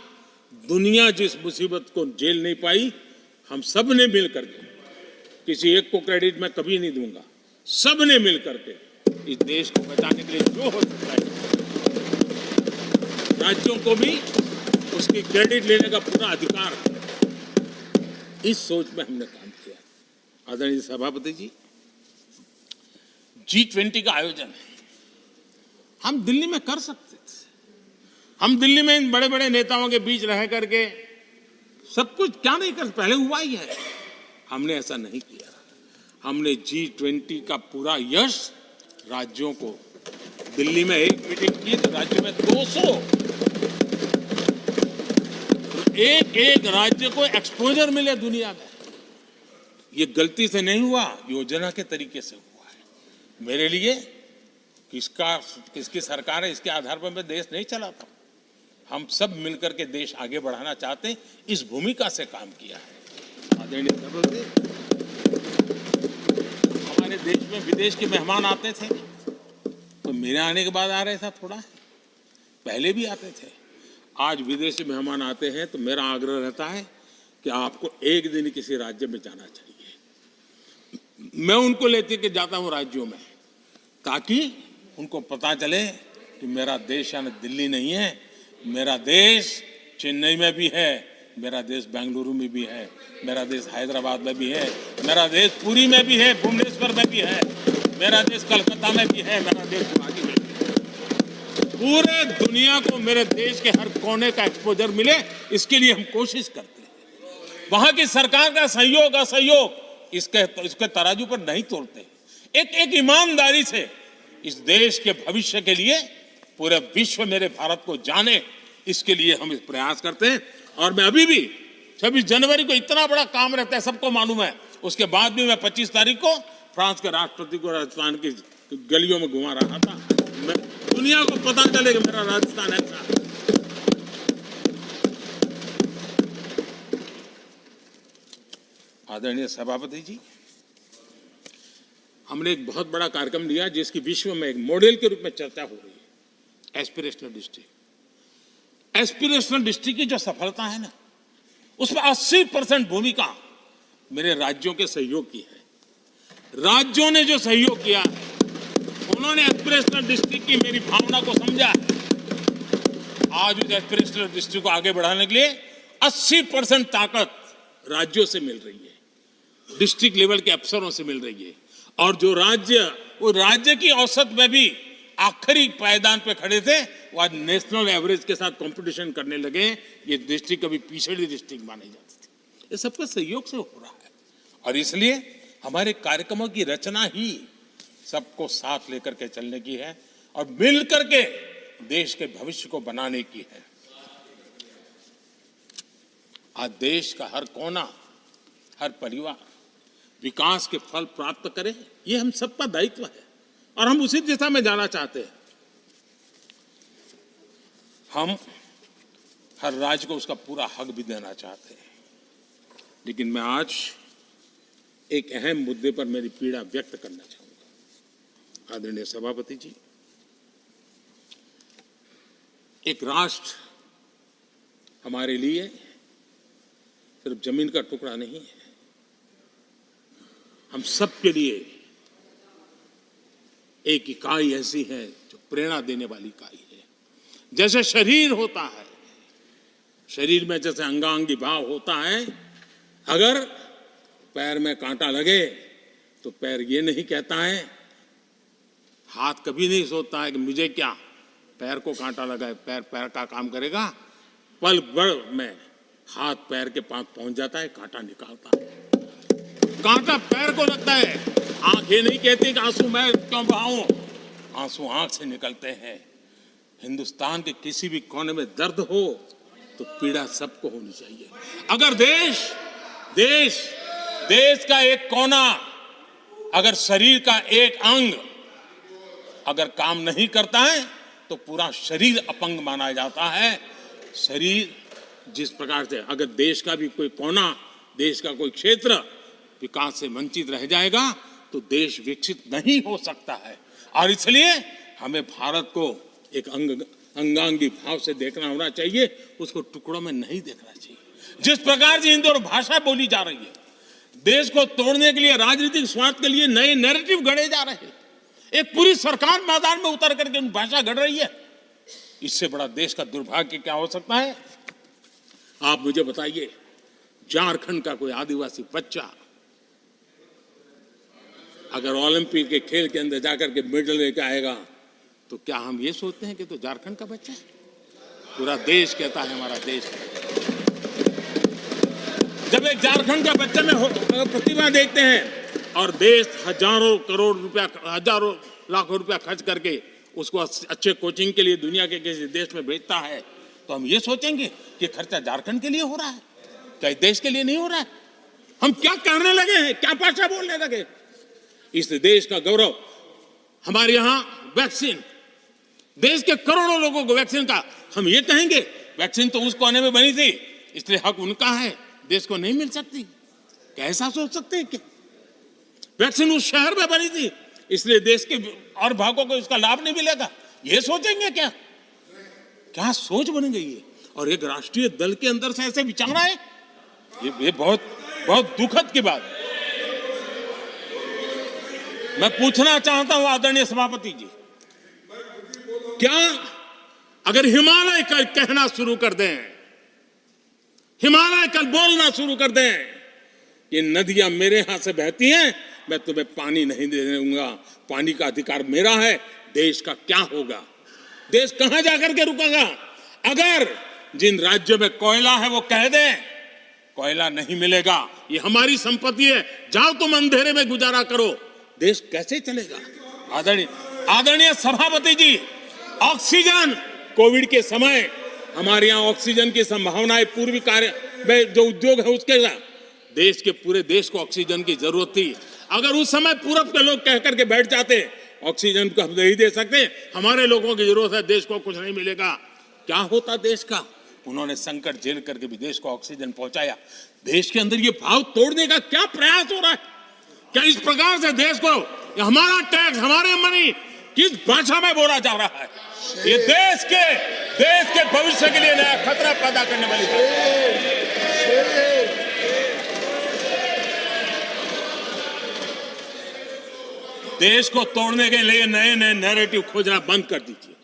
दुनिया जिस मुसीबत को झेल नहीं पाई, हम सब ने मिल करके, किसी एक को क्रेडिट मैं कभी नहीं दूंगा, सब ने मिल करके इस देश को बचाने के लिए जो हो सकता है, राज्यों को भी उसकी क्रेडिट लेने का पूरा अधिकार है। इस सोच में हमने काम किया। आदरणीय सभापति जी, G20 का आयोजन हम दिल्ली में कर सकते थे। हम दिल्ली में इन बड़े बड़े नेताओं के बीच रह करके सब कुछ क्या नहीं कर, पहले हुआ ही है। हमने ऐसा नहीं किया। हमने G20 का पूरा यश राज्यों को, दिल्ली में एक मीटिंग की तो राज्य में 200, एक एक राज्य को एक्सपोजर मिले दुनिया में। ये गलती से नहीं हुआ, योजना के तरीके से हुआ है। मेरे लिए किसकी सरकार है इसके आधार पर मैं देश नहीं चलाता। हम सब मिलकर के देश आगे बढ़ाना चाहते हैं, इस भूमिका से काम किया है। आदरणीय सभापति, हमारे देश में विदेश के मेहमान आते थे तो मेरे आने के बाद आ रहे था, थोड़ा पहले भी आते थे। आज विदेशी मेहमान आते हैं तो मेरा आग्रह रहता है कि आपको एक दिन किसी राज्य में जाना चाहिए। मैं उनको लेते के जाता हूं राज्यों में, ताकि उनको पता चले कि मेरा देश यानी दिल्ली नहीं है, मेरा देश चेन्नई में भी है, मेरा देश बेंगलुरु में भी है, मेरा देश हैदराबाद में भी है, मेरा देश पुरी में भी है, भुवनेश्वर में भी है, मेरा देश कलकत्ता में भी है, मेरा देश गुवाहाटी में भी है। पूरे दुनिया को मेरे देश के हर कोने का एक्सपोजर मिले, इसके लिए हम कोशिश करते हैं। वहां की सरकार का सहयोग असहयोग इसके तराजू पर नहीं तोड़ते। एक ईमानदारी से इस देश के भविष्य के लिए पूरे विश्व मेरे भारत को जाने, इसके लिए हम इस प्रयास करते हैं। और मैं अभी भी 26 जनवरी को इतना बड़ा काम रहता है, सबको मालूम है। उसके बाद भी मैं 25 तारीख को फ्रांस के राष्ट्रपति को राजस्थान की गलियों में घुमा रहा था। मैं दुनिया को पता चले कि मेरा राजस्थान ऐसा है। आदरणीय सभापति जी, हमने एक बहुत बड़ा कार्यक्रम लिया जिसकी विश्व में एक मॉडल के रूप में चर्चा हो रही है, एस्पिरेशनल डिस्ट्रिक्ट। एस्पिरेशनल डिस्ट्रिक्ट की जो सफलता है ना, उसमें 80% भूमिका मेरे राज्यों के सहयोग की है। राज्यों ने जो सहयोग किया है, उन्होंने एस्पिरेशनल डिस्ट्रिक्ट की मेरी भावना को समझा है। आज उस एस्पिरेशनल डिस्ट्रिक्ट को आगे बढ़ाने के लिए 80% ताकत राज्यों से मिल रही है, डिस्ट्रिक्ट लेवल के अफसरों से मिल रही है। और जो राज्य, वो राज्य की औसत में भी आखिरी पायदान पे खड़े थे, वो आज नेशनल एवरेज के साथ कंपटीशन करने लगे। ये डिस्ट्रिक्ट कभी पिछड़ी डिस्ट्रिक्ट मानी जाती थी, ये सबका सहयोग से हो रहा है। और इसलिए हमारे कार्यक्रमों की रचना ही सबको साथ लेकर के चलने की है और मिल करके देश के भविष्य को बनाने की है। आज देश का हर कोना, हर परिवार विकास के फल प्राप्त करे, ये हम सबका दायित्व है और हम उसी दिशा में जाना चाहते हैं। हम हर राज्य को उसका पूरा हक भी देना चाहते हैं। लेकिन मैं आज एक अहम मुद्दे पर मेरी पीड़ा व्यक्त करना चाहूंगा। आदरणीय सभापति जी, एक राष्ट्र हमारे लिए सिर्फ जमीन का टुकड़ा नहीं है, हम सबके लिए एक इकाई ऐसी है जो प्रेरणा देने वाली इकाई है। जैसे शरीर होता है, शरीर में जैसे अंगांगी भाव होता है, अगर पैर में कांटा लगे तो पैर ये नहीं कहता है, हाथ कभी नहीं सोचता है कि मुझे क्या, पैर को कांटा लगा है, पैर पैर का काम करेगा। पल भर में हाथ पैर के पास पहुंच जाता है, कांटा निकालता है। कांटा पैर को लगता है, आंख ये नहीं कहती कि आंसू मैं क्यों बहाऊं, आंसू आंख से निकलते हैं। हिंदुस्तान के किसी भी कोने में दर्द हो तो पीड़ा सबको होनी चाहिए। अगर देश का एक कोना, अगर शरीर का एक अंग अगर काम नहीं करता है तो पूरा शरीर अपंग माना जाता है। शरीर जिस प्रकार से, अगर देश का भी कोई कोना, देश का कोई क्षेत्र विकास से वंचित रह जाएगा तो देश विकसित नहीं हो सकता है। और इसलिए हमें भारत को एक अंगांगी भाव से देखना होना चाहिए, उसको टुकड़ों में नहीं देखना चाहिए। जिस प्रकार से हिंदी और भाषा बोली जा रही है, देश को तोड़ने के लिए, राजनीतिक स्वार्थ के लिए नए नैरेटिव गढ़े जा रहे हैं। एक पूरी सरकार मैदान में उतर करके भाषा गढ़ रही है। इससे बड़ा देश का दुर्भाग्य क्या हो सकता है? आप मुझे बताइए, झारखंड का कोई आदिवासी बच्चा अगर ओलंपिक के खेल के अंदर जाकर के मेडल लेकर आएगा तो क्या हम ये सोचते हैं कि तो झारखंड का बच्चा है? पूरा देश कहता है हमारा देश। जब एक झारखंड का बच्चे में प्रतिभा देखते हैं और देश हजारों करोड़ रुपया, हजारों लाखों रुपया खर्च करके उसको अच्छे कोचिंग के लिए दुनिया के किसी देश में भेजता है, तो हम ये सोचेंगे कि खर्चा झारखंड के लिए हो रहा है, क्या देश के लिए नहीं हो रहा है? हम क्या करने लगे हैं, क्या भाषा बोलने लगे? इस देश का गौरव, हमारे यहां वैक्सीन, देश के करोड़ों लोगों को वैक्सीन का, हम ये कहेंगे वैक्सीन तो उस कोने में बनी थी इसलिए हक उनका है, देश को नहीं मिल सकती? कैसा सोच सकते हैं? क्या वैक्सीन उस शहर में बनी थी इसलिए देश के और भागों को इसका लाभ नहीं मिलेगा? ये सोचेंगे क्या? क्या सोच बन गई है? और एक राष्ट्रीय दल के अंदर से ऐसे विचारना है, ये बहुत बहुत दुखद की बात। मैं पूछना चाहता हूं आदरणीय सभापति जी, क्या अगर हिमालय कल कहना शुरू कर दें, हिमालय कल बोलना शुरू कर दें कि नदियां मेरे यहां से बहती हैं, मैं तुम्हें पानी नहीं देने दूंगा, पानी का अधिकार मेरा है, देश का क्या होगा? देश कहां जाकर के रुकेगा? अगर जिन राज्यों में कोयला है वो कह दें कोयला नहीं मिलेगा, ये हमारी संपत्ति है, जाओ तुम अंधेरे में गुजारा करो, देश कैसे चलेगा? आदरणीय सभापति जी, ऑक्सीजन, कोविड के समय हमारे यहां ऑक्सीजन की संभावनाएं, पूर्वी कार्य में जो उद्योग है उसके साथ देश के पूरे देश को ऑक्सीजन की जरूरत थी। अगर उस समय पूरब के लोग कह करके बैठ जाते ऑक्सीजन को हम नहीं दे सकते, हमारे लोगों की जरूरत है, देश को कुछ नहीं मिलेगा, क्या होता देश का? उन्होंने संकट झेल करके भी देश को ऑक्सीजन पहुंचाया। देश के अंदर ये भाव तोड़ने का क्या प्रयास हो रहा है? क्या इस प्रकार से देश को हमारा टैक्स, हमारे मनी किस भाषा में बोला जा रहा है? ये देश के भविष्य के लिए नया खतरा पैदा करने वाली बात है। देश को तोड़ने के लिए नए नए नैरेटिव खोजना बंद कर दीजिए।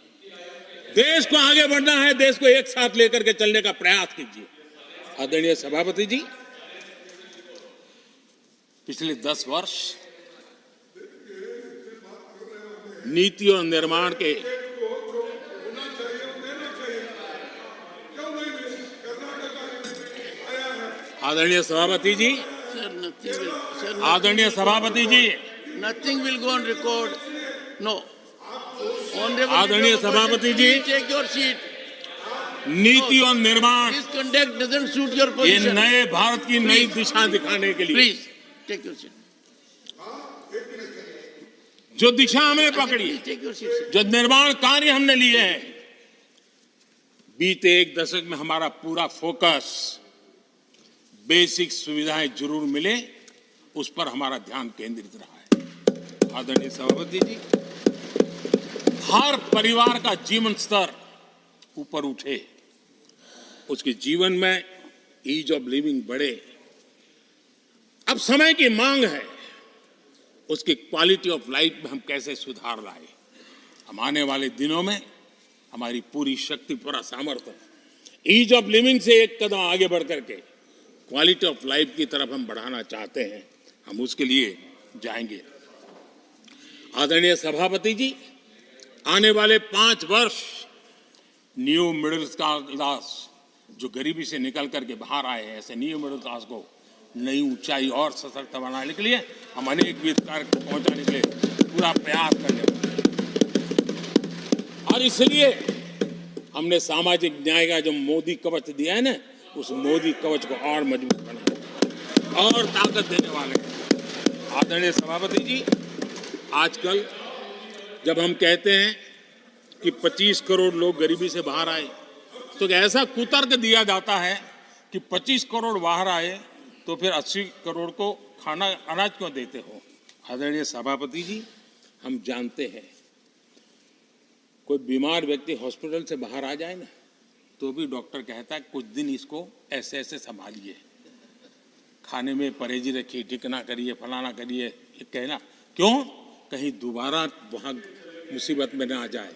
देश को आगे बढ़ना है, देश को एक साथ लेकर के चलने का प्रयास कीजिए। आदरणीय सभापति जी, पिछले 10 वर्ष नीति और निर्माण के आदरणीय सभापति जी, Sir, nothing will, sir, आदरणीय सभापति जी, nothing will go on record. No. Honorable आदरणीय Leader of Opposition, सभापति जी, please take your seat. नीति और निर्माण, This conduct doesn't suit your ये position. नए भारत की नई Please. दिशा दिखाने के लिए Please, take your seat. जो दिशा हमने पकड़ी, Please take your seat, sir. जो निर्माण कार्य हमने लिए हैं, बीते एक दशक में हमारा पूरा फोकस बेसिक सुविधाएं जरूर मिले उस पर हमारा ध्यान केंद्रित रहा है। आदरणीय सभापति जी, हर परिवार का जीवन स्तर ऊपर उठे, उसके जीवन में ईज ऑफ लिविंग बढ़े। अब समय की मांग है उसकी क्वालिटी ऑफ लाइफ में हम कैसे सुधार लाए। हम आने वाले दिनों में हमारी पूरी शक्ति, पूरा सामर्थ्य ईज ऑफ लिविंग से एक कदम आगे बढ़ करके क्वालिटी ऑफ लाइफ की तरफ हम बढ़ाना चाहते हैं। हम उसके लिए जाएंगे। आदरणीय सभापति जी, आने वाले 5 वर्ष न्यू मिडिल क्लास जो गरीबी से निकल करके बाहर आए हैं, ऐसे न्यू मिडिल क्लास को नई ऊंचाई और सशक्त बनाने के लिए हम अनेक विध कार्य पहुंचाने के लिए पूरा प्रयास करने वाले हैं। और इसलिए हमने सामाजिक न्याय का जो मोदी कवच दिया है ना, उस मोदी कवच को और मजबूत बनाया और ताकत देने वाले हैं। आदरणीय सभापति जी, आजकल जब हम कहते हैं कि 25 करोड़ लोग गरीबी से बाहर आए, तो ऐसा कुतर्क दिया जाता है कि 25 करोड़ बाहर आए तो फिर 80 करोड़ को खाना अनाज क्यों देते हो। आदरणीय सभापति जी, हम जानते हैं कोई बीमार व्यक्ति हॉस्पिटल से बाहर आ जाए ना, तो भी डॉक्टर कहता है कुछ दिन इसको ऐसे ऐसे संभालिए, खाने में परहेजी रखिए, टिकना करिए, फलाना करिए, ये कहना क्यों, कहीं दोबारा वहाँ मुसीबत में ना आ जाए।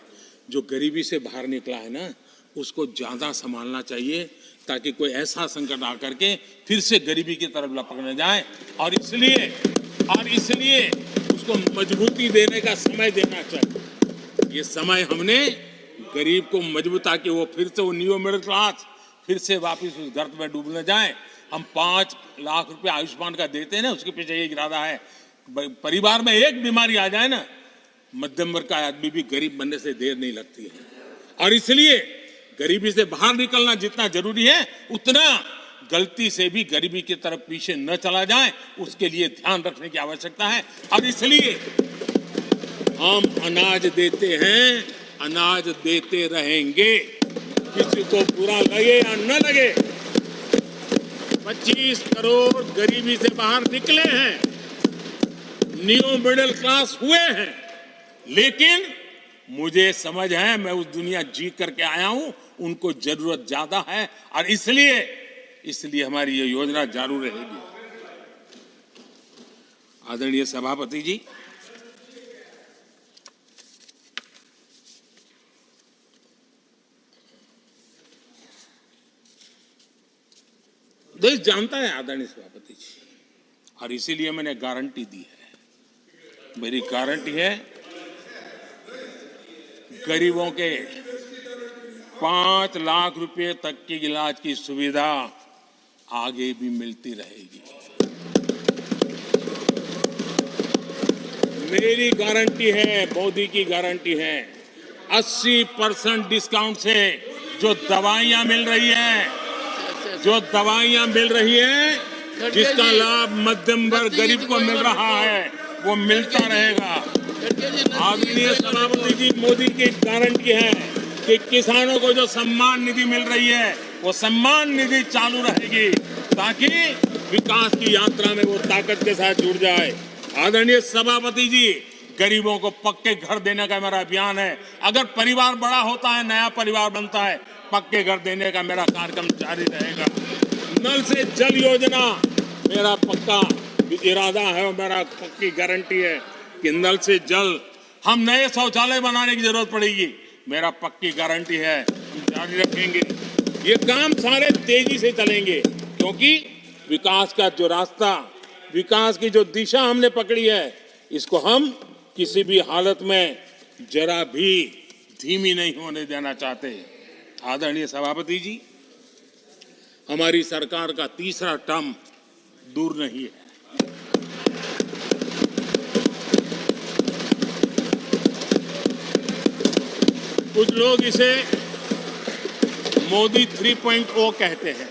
जो गरीबी से बाहर निकला है ना, उसको ज़्यादा संभालना चाहिए ताकि कोई ऐसा संकट आकर के फिर से गरीबी की तरफ लपक न जाए। और इसलिए उसको मजबूती देने का समय देना चाहिए। ये समय हमने गरीब को मजबूत, ताकि वो फिर से वो न्यू मिडिल क्लास फिर से वापस उस गर्त में डूब न जाए। हम 5 लाख रुपए आयुष्मान का देते हैं ना, उसके पीछे ये इरादा है। परिवार में एक बीमारी आ जाए ना, मध्यम वर्ग का आदमी भी गरीब बनने से देर नहीं लगती है। और इसलिए गरीबी से बाहर निकलना जितना जरूरी है, उतना गलती से भी गरीबी की तरफ पीछे न चला जाए, उसके लिए ध्यान रखने की आवश्यकता है। और इसलिए हम अनाज देते हैं, अनाज देते रहेंगे, किसी को बुरा लगे या न लगे। 25 करोड़ गरीबी से बाहर निकले हैं, न्यू मिडिल क्लास हुए हैं, लेकिन मुझे समझ है, मैं उस दुनिया जी करके आया हूं, उनको जरूरत ज्यादा है। और इसलिए हमारी ये योजना जारी रहेगी। आदरणीय सभापति जी, देश जानता है आदरणीय सभापति जी, और इसीलिए मैंने गारंटी दी है। मेरी गारंटी है गरीबों के 5 लाख रुपए तक की इलाज की सुविधा आगे भी मिलती रहेगी। मेरी गारंटी है, मोदी की गारंटी है। 80% डिस्काउंट से जो दवाइयां मिल रही हैं, जिसका लाभ मध्यम वर्ग गरीब को मिल रहा है, वो मिलता रहेगा। आदरणीय सभापति जी, मोदी की गारंटी है कि किसानों को जो सम्मान निधि मिल रही है, वो सम्मान निधि चालू रहेगी, ताकि विकास की यात्रा में वो ताकत के साथ जुड़ जाए। आदरणीय सभापति जी, गरीबों को पक्के घर देने का मेरा अभियान है। अगर परिवार बड़ा होता है, नया परिवार बनता है, पक्के घर देने का मेरा कार्यक्रम जारी रहेगा। नल से जल योजना मेरा पक्का इरादा है और मेरा पक्की गारंटी है कि नल से जल, हम नए शौचालय बनाने की जरूरत पड़ेगी, मेरा पक्की गारंटी है, जारी रखेंगे। ये काम सारे तेजी से चलेंगे, क्योंकि विकास का जो रास्ता, विकास की जो दिशा हमने पकड़ी है, इसको हम किसी भी हालत में जरा भी धीमी नहीं होने देना चाहते। आदरणीय सभापति जी, हमारी सरकार का तीसरा टर्म दूर नहीं है। कुछ लोग इसे मोदी 3.0 कहते हैं।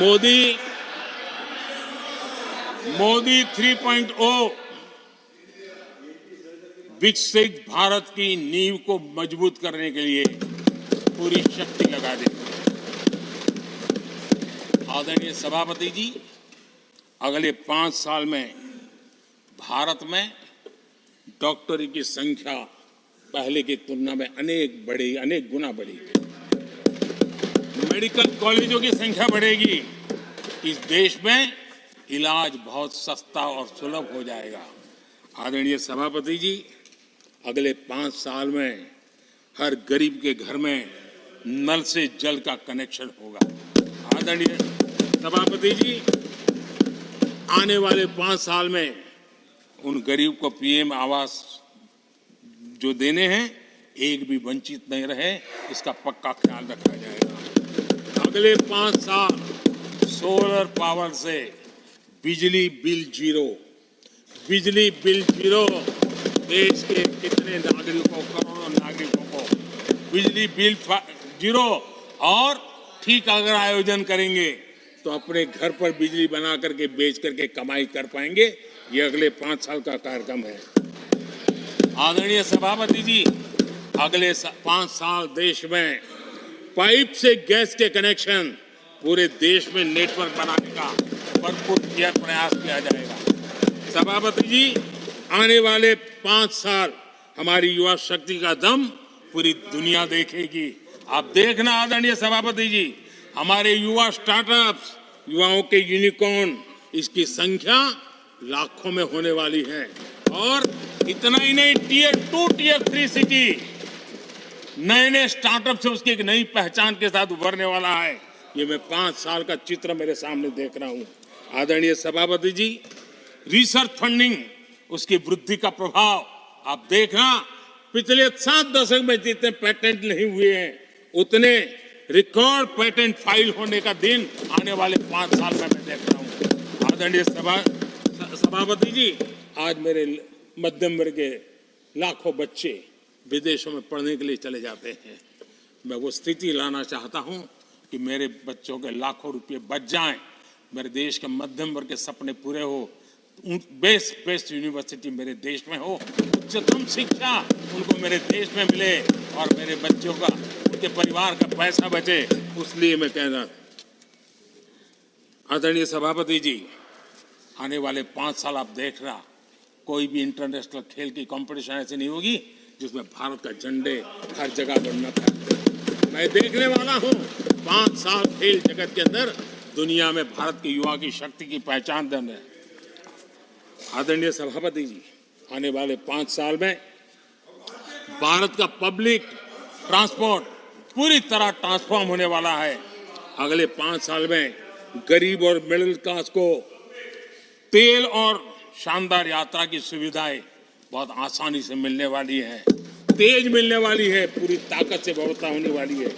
मोदी 3.0 विकसित भारत की नींव को मजबूत करने के लिए पूरी शक्ति लगा देती है। आदरणीय सभापति जी, अगले 5 साल में भारत में डॉक्टरी की संख्या पहले की तुलना में अनेक गुना बढ़ेगी। मेडिकल कॉलेजों की संख्या बढ़ेगी। इस देश में इलाज बहुत सस्ता और सुलभ हो जाएगा। आदरणीय सभापति जी, अगले 5 साल में हर गरीब के घर में नल से जल का कनेक्शन होगा। आदरणीय सभापति जी, आने वाले 5 साल में उन गरीब को पीएम आवास जो देने हैं, एक भी वंचित नहीं रहे, इसका पक्का ख्याल रखा जाएगा। अगले 5 साल सोलर पावर से बिजली बिल जीरो। बिजली बिल जीरो। देश के कितने नागरिकों, करोड़ों नागरिकों को बिजली बिल जीरो। और ठीक अगर आयोजन करेंगे तो अपने घर पर बिजली बना करके बेच करके कमाई कर पाएंगे। ये अगले 5 साल का कार्यक्रम है। आदरणीय सभापति जी, अगले 5 साल देश में पाइप से गैस के कनेक्शन पूरे देश में नेटवर्क बनाने का भरपूर प्रयास किया जाएगा। सभापति जी, आने वाले 5 साल हमारी युवा शक्ति का दम पूरी दुनिया देखेगी। आप देखना आदरणीय सभापति जी, हमारे युवा स्टार्टअप्स, युवाओं के यूनिकॉर्न, इसकी संख्या लाखों में होने वाली है। और इतना ही नहीं, टियर 2, टियर 3 सिटी नए स्टार्टअप से उसकी एक नई पहचान के साथ उभरने वाला है। ये मैं 5 साल का चित्र मेरे सामने देख रहा हूं। आदरणीय सभापति जी, रिसर्च फंडिंग, उसकी वृद्धि का प्रभाव आप देखना। पिछले 7 दशक में जितने पेटेंट नहीं हुए हैं, उतने रिकॉर्ड पेटेंट फाइल होने का दिन आने वाले 5 साल में मैं देख रहा हूं। आदरणीय सभापति जी, आज मेरे मध्यम वर्ग के लाखों बच्चे विदेशों में पढ़ने के लिए चले जाते हैं। मैं वो स्थिति लाना चाहता हूं कि मेरे बच्चों के लाखों रुपए बच जाएं, मेरे देश के मध्यम वर्ग के सपने पूरे हो, बेस्ट यूनिवर्सिटी मेरे देश में हो, उच्चतम शिक्षा उनको मेरे देश में मिले और मेरे बच्चों का, उनके परिवार का पैसा बचे। इसलिए मैं कह रहा, आदरणीय सभापति जी, आने वाले 5 साल आप देख रहा, कोई भी इंटरनेशनल खेल की कंपटीशन ऐसी नहीं होगी जिसमें भारत का झंडे हर जगह बनना था। मैं देखने वाला हूं 5 साल खेल जगत के अंदर दुनिया में भारत के युवा की शक्ति की पहचान देना है। आदरणीय सभापति जी, आने वाले 5 साल में भारत का पब्लिक ट्रांसपोर्ट पूरी तरह ट्रांसफॉर्म होने वाला है। अगले 5 साल में गरीब और मिडिल क्लास को तेल और शानदार यात्रा की सुविधाएं बहुत आसानी से मिलने वाली है, तेज मिलने वाली है, पूरी ताकत से व्यवस्था होने वाली है।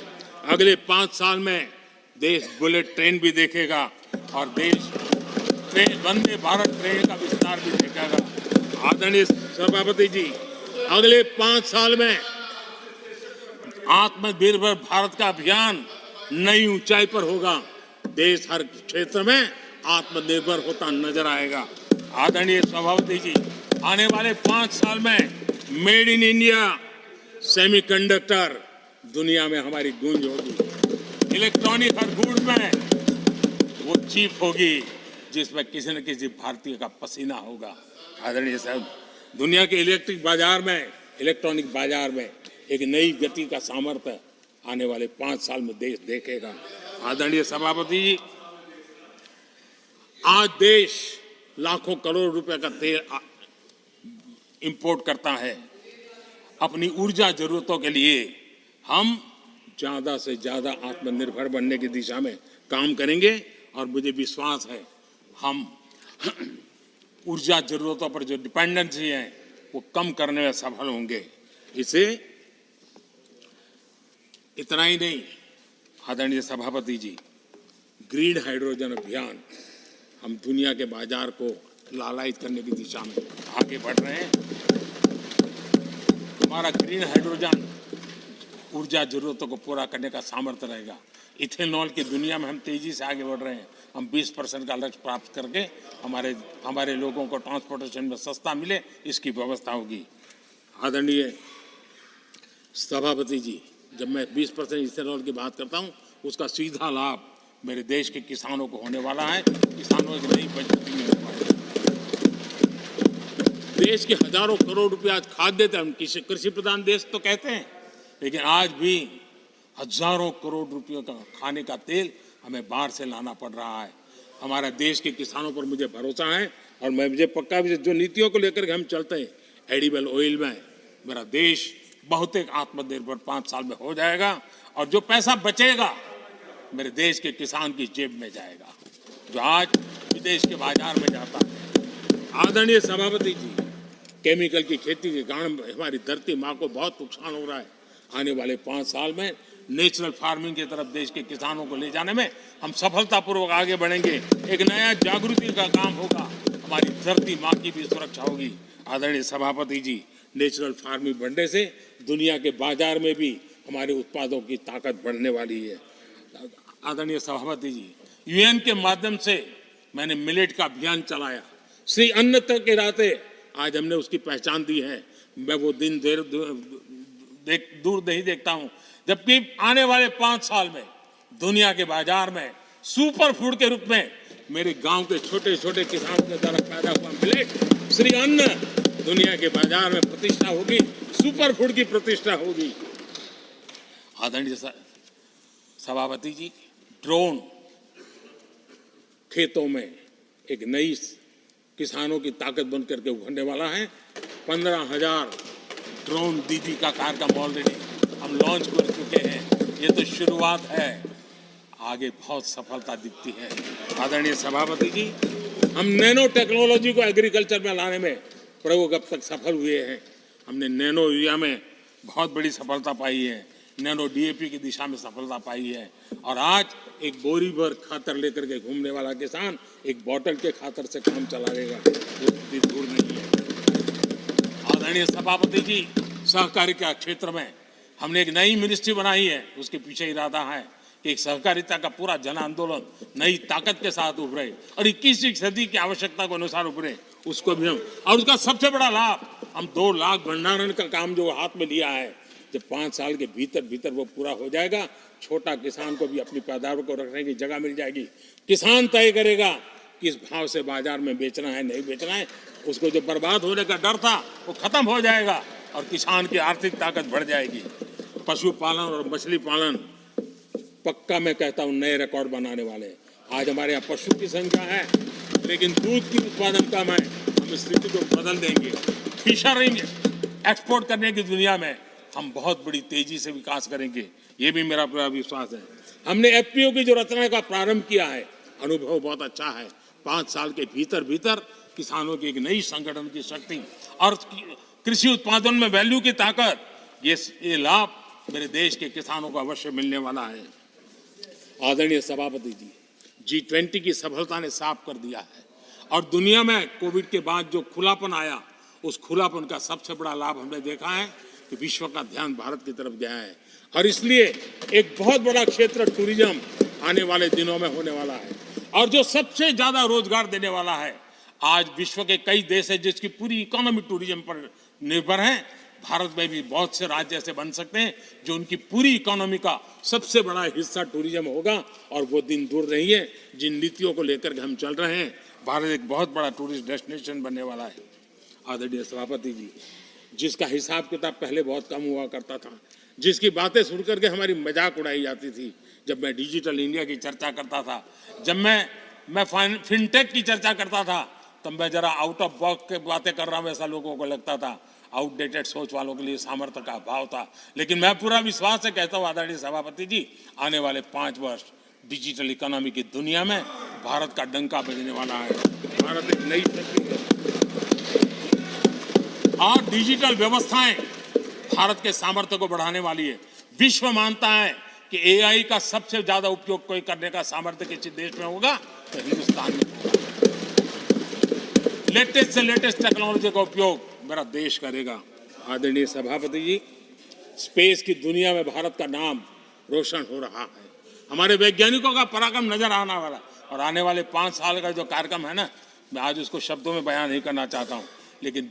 अगले 5 साल में देश बुलेट ट्रेन भी देखेगा और देश वंदे भारत ट्रेन का विस्तार भी देखेगा। आदरणीय सभापति जी, अगले 5 साल में आत्मनिर्भर भारत का अभियान नई ऊंचाई पर होगा। देश हर क्षेत्र में आत्मनिर्भर होता नजर आएगा। आदरणीय सभापति जी, आने वाले 5 साल में मेड इन इंडिया सेमीकंडक्टर दुनिया में हमारी गूंज होगी। इलेक्ट्रॉनिक हर गुड्स में वो चीप होगी जिसमें किसी न किसी भारतीय का पसीना होगा। आदरणीय साहब, दुनिया के इलेक्ट्रॉनिक बाजार में एक नई गति का सामर्थ्य आने वाले 5 साल में देश देखेगा। आदरणीय सभापति जी, आज देश लाखों करोड़ रुपए का तेल इंपोर्ट करता है। अपनी ऊर्जा जरूरतों के लिए हम ज्यादा से ज्यादा आत्मनिर्भर बनने की दिशा में काम करेंगे और मुझे विश्वास है हम ऊर्जा जरूरतों पर जो डिपेंडेंसी है वो कम करने में सफल होंगे। इसे इतना ही नहीं, आदरणीय सभापति जी, ग्रीन हाइड्रोजन अभियान, हम दुनिया के बाजार को लालायित करने की दिशा में आगे बढ़ रहे हैं। हमारा ग्रीन हाइड्रोजन ऊर्जा जरूरतों को पूरा करने का सामर्थ्य रहेगा। इथेनॉल की दुनिया में हम तेजी से आगे बढ़ रहे हैं। हम 20% का लक्ष्य प्राप्त करके हमारे लोगों को ट्रांसपोर्टेशन में सस्ता मिले, इसकी व्यवस्था होगी। आदरणीय सभापति जी, जब मैं 20% इथेनॉल की बात करता हूं, उसका सीधा लाभ मेरे देश के किसानों को होने वाला है। किसानों की नई मजबूती मिलने वाली है। देश के हजारों करोड़ रुपए आज खाद्य देते हैं। हम कृषि प्रधान देश तो कहते हैं, लेकिन आज भी हजारों करोड़ रुपयों का खाने का तेल हमें बाहर से लाना पड़ रहा है। हमारा देश के किसानों पर मुझे भरोसा है और मुझे पक्का भी जो नीतियों को लेकर के हम चलते हैं, एडिबल ऑयल में मेरा देश बहुत एक आत्मनिर्भर 5 साल में हो जाएगा और जो पैसा बचेगा मेरे देश के किसान की जेब में जाएगा, जो आज विदेश के बाजार में जाता है। आदरणीय सभापति जी, केमिकल की खेती के कारण हमारी धरती माँ को बहुत नुकसान हो रहा है। आने वाले 5 साल में नेचुरल फार्मिंग की तरफ देश के किसानों को ले जाने में हम सफलतापूर्वक आगे बढ़ेंगे। एक नया जागृति का काम होगा, हमारी धरती माँ की भी सुरक्षा होगी। आदरणीय सभापति जी, नेचुरल फार्मिंग बढ़ने से दुनिया के बाजार में भी हमारे उत्पादों की ताकत बढ़ने वाली है। आदरणीय सभापति जी, यूएन के माध्यम से मैंने मिलेट का अभियान चलाया। श्री अन्न तक के राते आज हमने उसकी पहचान दी है। मैं वो दिन दूर नहीं देखता हूं, जबकि आने वाले 5 साल में दुनिया के बाजार में सुपर फूड के रूप में मेरे गांव के छोटे छोटे किसानों के द्वारा पैदा हुआ मिलेट, श्री अन्न, दुनिया के बाजार में प्रतिष्ठा होगी, सुपर फूड की प्रतिष्ठा होगी। आदरणीय सभापति जी, ड्रोन खेतों में एक नई किसानों की ताकत बन करके उभरने वाला है। 15,000 ड्रोन दीदी का कार्यक्रम ऑलरेडी हम लॉन्च कर चुके हैं। ये तो शुरुआत है, आगे बहुत सफलता दिखती है। आदरणीय सभापति जी, हम नैनो टेक्नोलॉजी को एग्रीकल्चर में लाने में प्रयोग अब तक सफल हुए हैं। हमने नैनो यूरिया में बहुत बड़ी सफलता पाई है, नैनो डीएपी की दिशा में सफलता पाई है और आज एक बोरी भर खातर लेकर के घूमने वाला किसान एक बोतल के खातर से काम चला लेगा, वो दूर नहीं है। आदरणीय सभापति जी, सहकारिता क्षेत्र में हमने एक नई मिनिस्ट्री बनाई है। उसके पीछे इरादा है कि एक सहकारिता का पूरा जन आंदोलन नई ताकत के साथ उभरे और 21वीं सदी की आवश्यकता के अनुसार उभरे, उसको भी हम, और उसका सबसे बड़ा लाभ हम 2 लाख भंडारण का काम जो हाथ में लिया है, जब 5 साल के भीतर वो पूरा हो जाएगा, छोटा किसान को भी अपनी पैदावार को रखने की जगह मिल जाएगी। किसान तय करेगा किस भाव से बाजार में बेचना है, नहीं बेचना है। उसको जो बर्बाद होने का डर था वो खत्म हो जाएगा और किसान की आर्थिक ताकत बढ़ जाएगी। पशुपालन और मछली पालन पक्का मैं कहता हूँ नए रिकॉर्ड बनाने वाले। आज हमारे यहाँ पशु की संख्या है, लेकिन दूध की उत्पादन कम है। हम इस स्थिति को बदल देंगे। फिशरिंग एक्सपोर्ट करने की दुनिया में हम बहुत बड़ी तेजी से विकास करेंगे, ये भी मेरा पूरा विश्वास है। हमने एफपीओ की जो रचना का प्रारंभ किया है, अनुभव बहुत अच्छा है। 5 साल के भीतर किसानों की एक नई संगठन की शक्ति और कृषि उत्पादन में वैल्यू की ताकत, ये लाभ मेरे देश के किसानों को अवश्य मिलने वाला है। आदरणीय सभापति जी, G20 की सफलता ने साफ कर दिया है और दुनिया में कोविड के बाद जो खुलापन आया, उस खुलापन का सबसे बड़ा लाभ हमने देखा है कि विश्व का ध्यान भारत की तरफ गया है और इसलिए एक बहुत बड़ा क्षेत्र टूरिज्म आने वाले दिनों में होने वाला है और जो सबसे ज्यादा रोजगार देने वाला है। आज विश्व के कई देश है जिसकी पूरी इकोनॉमी टूरिज्म पर निर्भर है। भारत में भी बहुत से राज्य ऐसे बन सकते हैं जो उनकी पूरी इकोनॉमी का सबसे बड़ा हिस्सा टूरिज्म होगा और वो दिन दूर नहीं है। जिन नीतियों को लेकर के हम चल रहे हैं, भारत एक बहुत बड़ा टूरिस्ट डेस्टिनेशन बनने वाला है। आदरणीय सभापति जी, जिसका हिसाब किताब पहले बहुत कम हुआ करता था, जिसकी बातें सुन करके हमारी मजाक उड़ाई जाती थी, जब मैं डिजिटल इंडिया की चर्चा करता था, जब मैं फिनटेक की चर्चा करता था, तब मैं जरा आउट ऑफ बॉक्स की बातें कर रहा हूं, ऐसा लोगों को लगता था। आउटडेटेड सोच वालों के लिए सामर्थ्य का अभाव था। लेकिन मैं पूरा विश्वास से कहता हूं आदरणीय सभापति जी, आने वाले 5 वर्ष डिजिटल इकोनॉमी की दुनिया में भारत का डंका बजने वाला है। भारत एक नई शक्ति है और डिजिटल व्यवस्थाएं भारत के सामर्थ्य को बढ़ाने वाली है। विश्व मानता है कि एआई का सबसे ज्यादा उपयोग कोई करने का सामर्थ्य किसी देश में होगा तो हिंदुस्तान में होगा। लेटेस्ट से लेटेस्ट टेक्नोलॉजी का उपयोग मेरा देश करेगा। आदरणीय सभापति जी, स्पेस की दुनिया में भारत का नाम रोशन हो रहा है। हमारे वैज्ञानिकों का पराक्रम नजर आने वाला, और आने वाले 5 साल का जो कार्यक्रम है ना, मैं आज उसको शब्दों में बयान नहीं करना चाहता हूं, लेकिन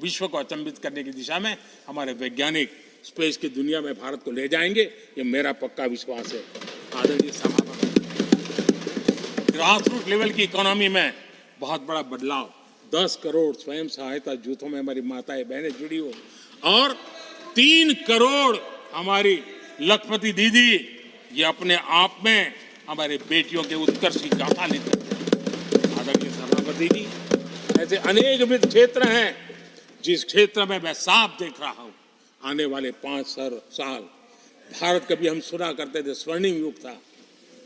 विश्व को अचंभित करने की दिशा में हमारे वैज्ञानिक स्पेस की दुनिया में भारत को ले जाएंगे, ये मेरा पक्का विश्वास है। आदरणीय सभापति, ग्रास रूट लेवल की इकोनॉमी में बहुत बड़ा बदलाव, 10 करोड़ स्वयं सहायता जूथों में हमारी माताएं बहनें जुड़ी हो, और 3 करोड़ हमारी लखपति दीदी, ये अपने आप में हमारे बेटियों के उत्कर्ष की गाथा लेकर। आदरणीय सभापति जी, ऐसे अनेक विविध क्षेत्र हैं जिस क्षेत्र में मैं साफ देख रहा हूं आने वाले 5 साल भारत, कभी हम सुना करते थे स्वर्णिम युग था,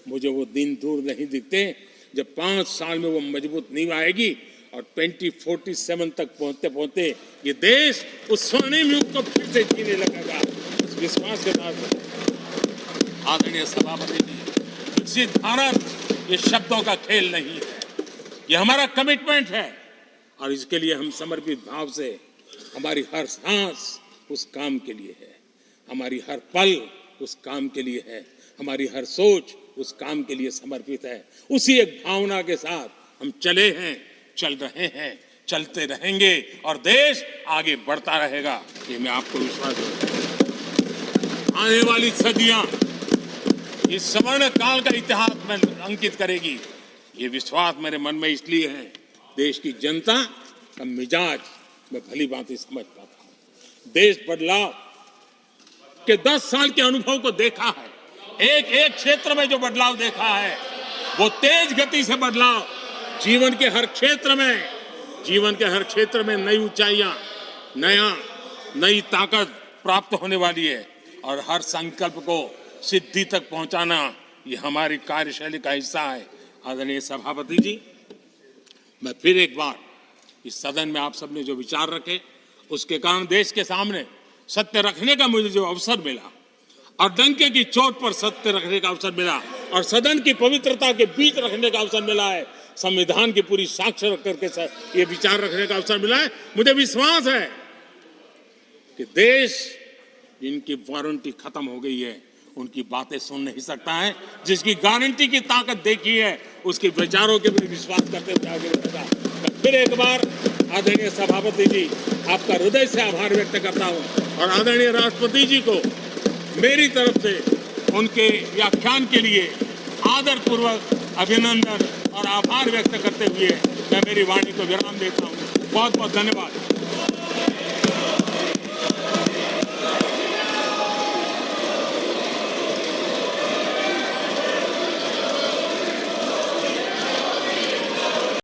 मुझे वो दिन दूर नहीं दिखते जब 5 साल में वो मजबूत नींव आएगी और 2047 तक पहुंचते पहुंचते ये देश उस स्वर्णिम युग को फिर से जीने लगेगा, इस विश्वास के साथ। आदरणीय सभापति जी, विकसित भारत ये शब्दों का खेल नहीं है, ये हमारा कमिटमेंट है, और इसके लिए हम समर्पित भाव से, हमारी हर सांस उस काम के लिए है, हमारी हर पल उस काम के लिए है, हमारी हर सोच उस काम के लिए समर्पित है। उसी एक भावना के साथ हम चले हैं, चल रहे हैं, चलते रहेंगे, और देश आगे बढ़ता रहेगा, ये मैं आपको विश्वास देता हूं। आने वाली सदियां इस स्वर्ण काल का इतिहास में अंकित करेगी, ये विश्वास मेरे मन में इसलिए है, देश की जनता का मिजाज मैं भली भांति समझ पाता हूं। देश बदलाव के 10 साल के अनुभव को देखा है, एक एक क्षेत्र में जो बदलाव देखा है, वो तेज गति से बदलाव जीवन के हर क्षेत्र में नई ऊंचाइयां, नई ताकत प्राप्त होने वाली है, और हर संकल्प को सिद्धि तक पहुंचाना ये हमारी कार्यशैली का हिस्सा है। आदरणीय सभापति जी, मैं फिर एक बार इस सदन में आप सबने जो विचार रखे, उसके कारण देश के सामने सत्य रखने का मुझे जो अवसर मिला, और डंके की चोट पर सत्य रखने का अवसर मिला, और सदन की पवित्रता के बीच रखने का अवसर मिला है, संविधान की पूरी साक्ष्य रख करके ये विचार रखने का अवसर मिला है। मुझे विश्वास है कि देश जिनकी वारंटी खत्म हो गई है, उनकी बातें सुन नहीं सकता है, जिसकी गारंटी की ताकत देखी है, उसके विचारों के भी विश्वास करते हुए आगे बढ़ेगा। फिर एक बार आदरणीय सभापति जी, आपका हृदय से आभार व्यक्त करता हूं, और आदरणीय राष्ट्रपति जी को मेरी तरफ से उनके व्याख्यान के लिए आदरपूर्वक अभिनंदन और आभार व्यक्त करते हुए मैं मेरी वाणी को विराम देता हूं। बहुत बहुत धन्यवाद।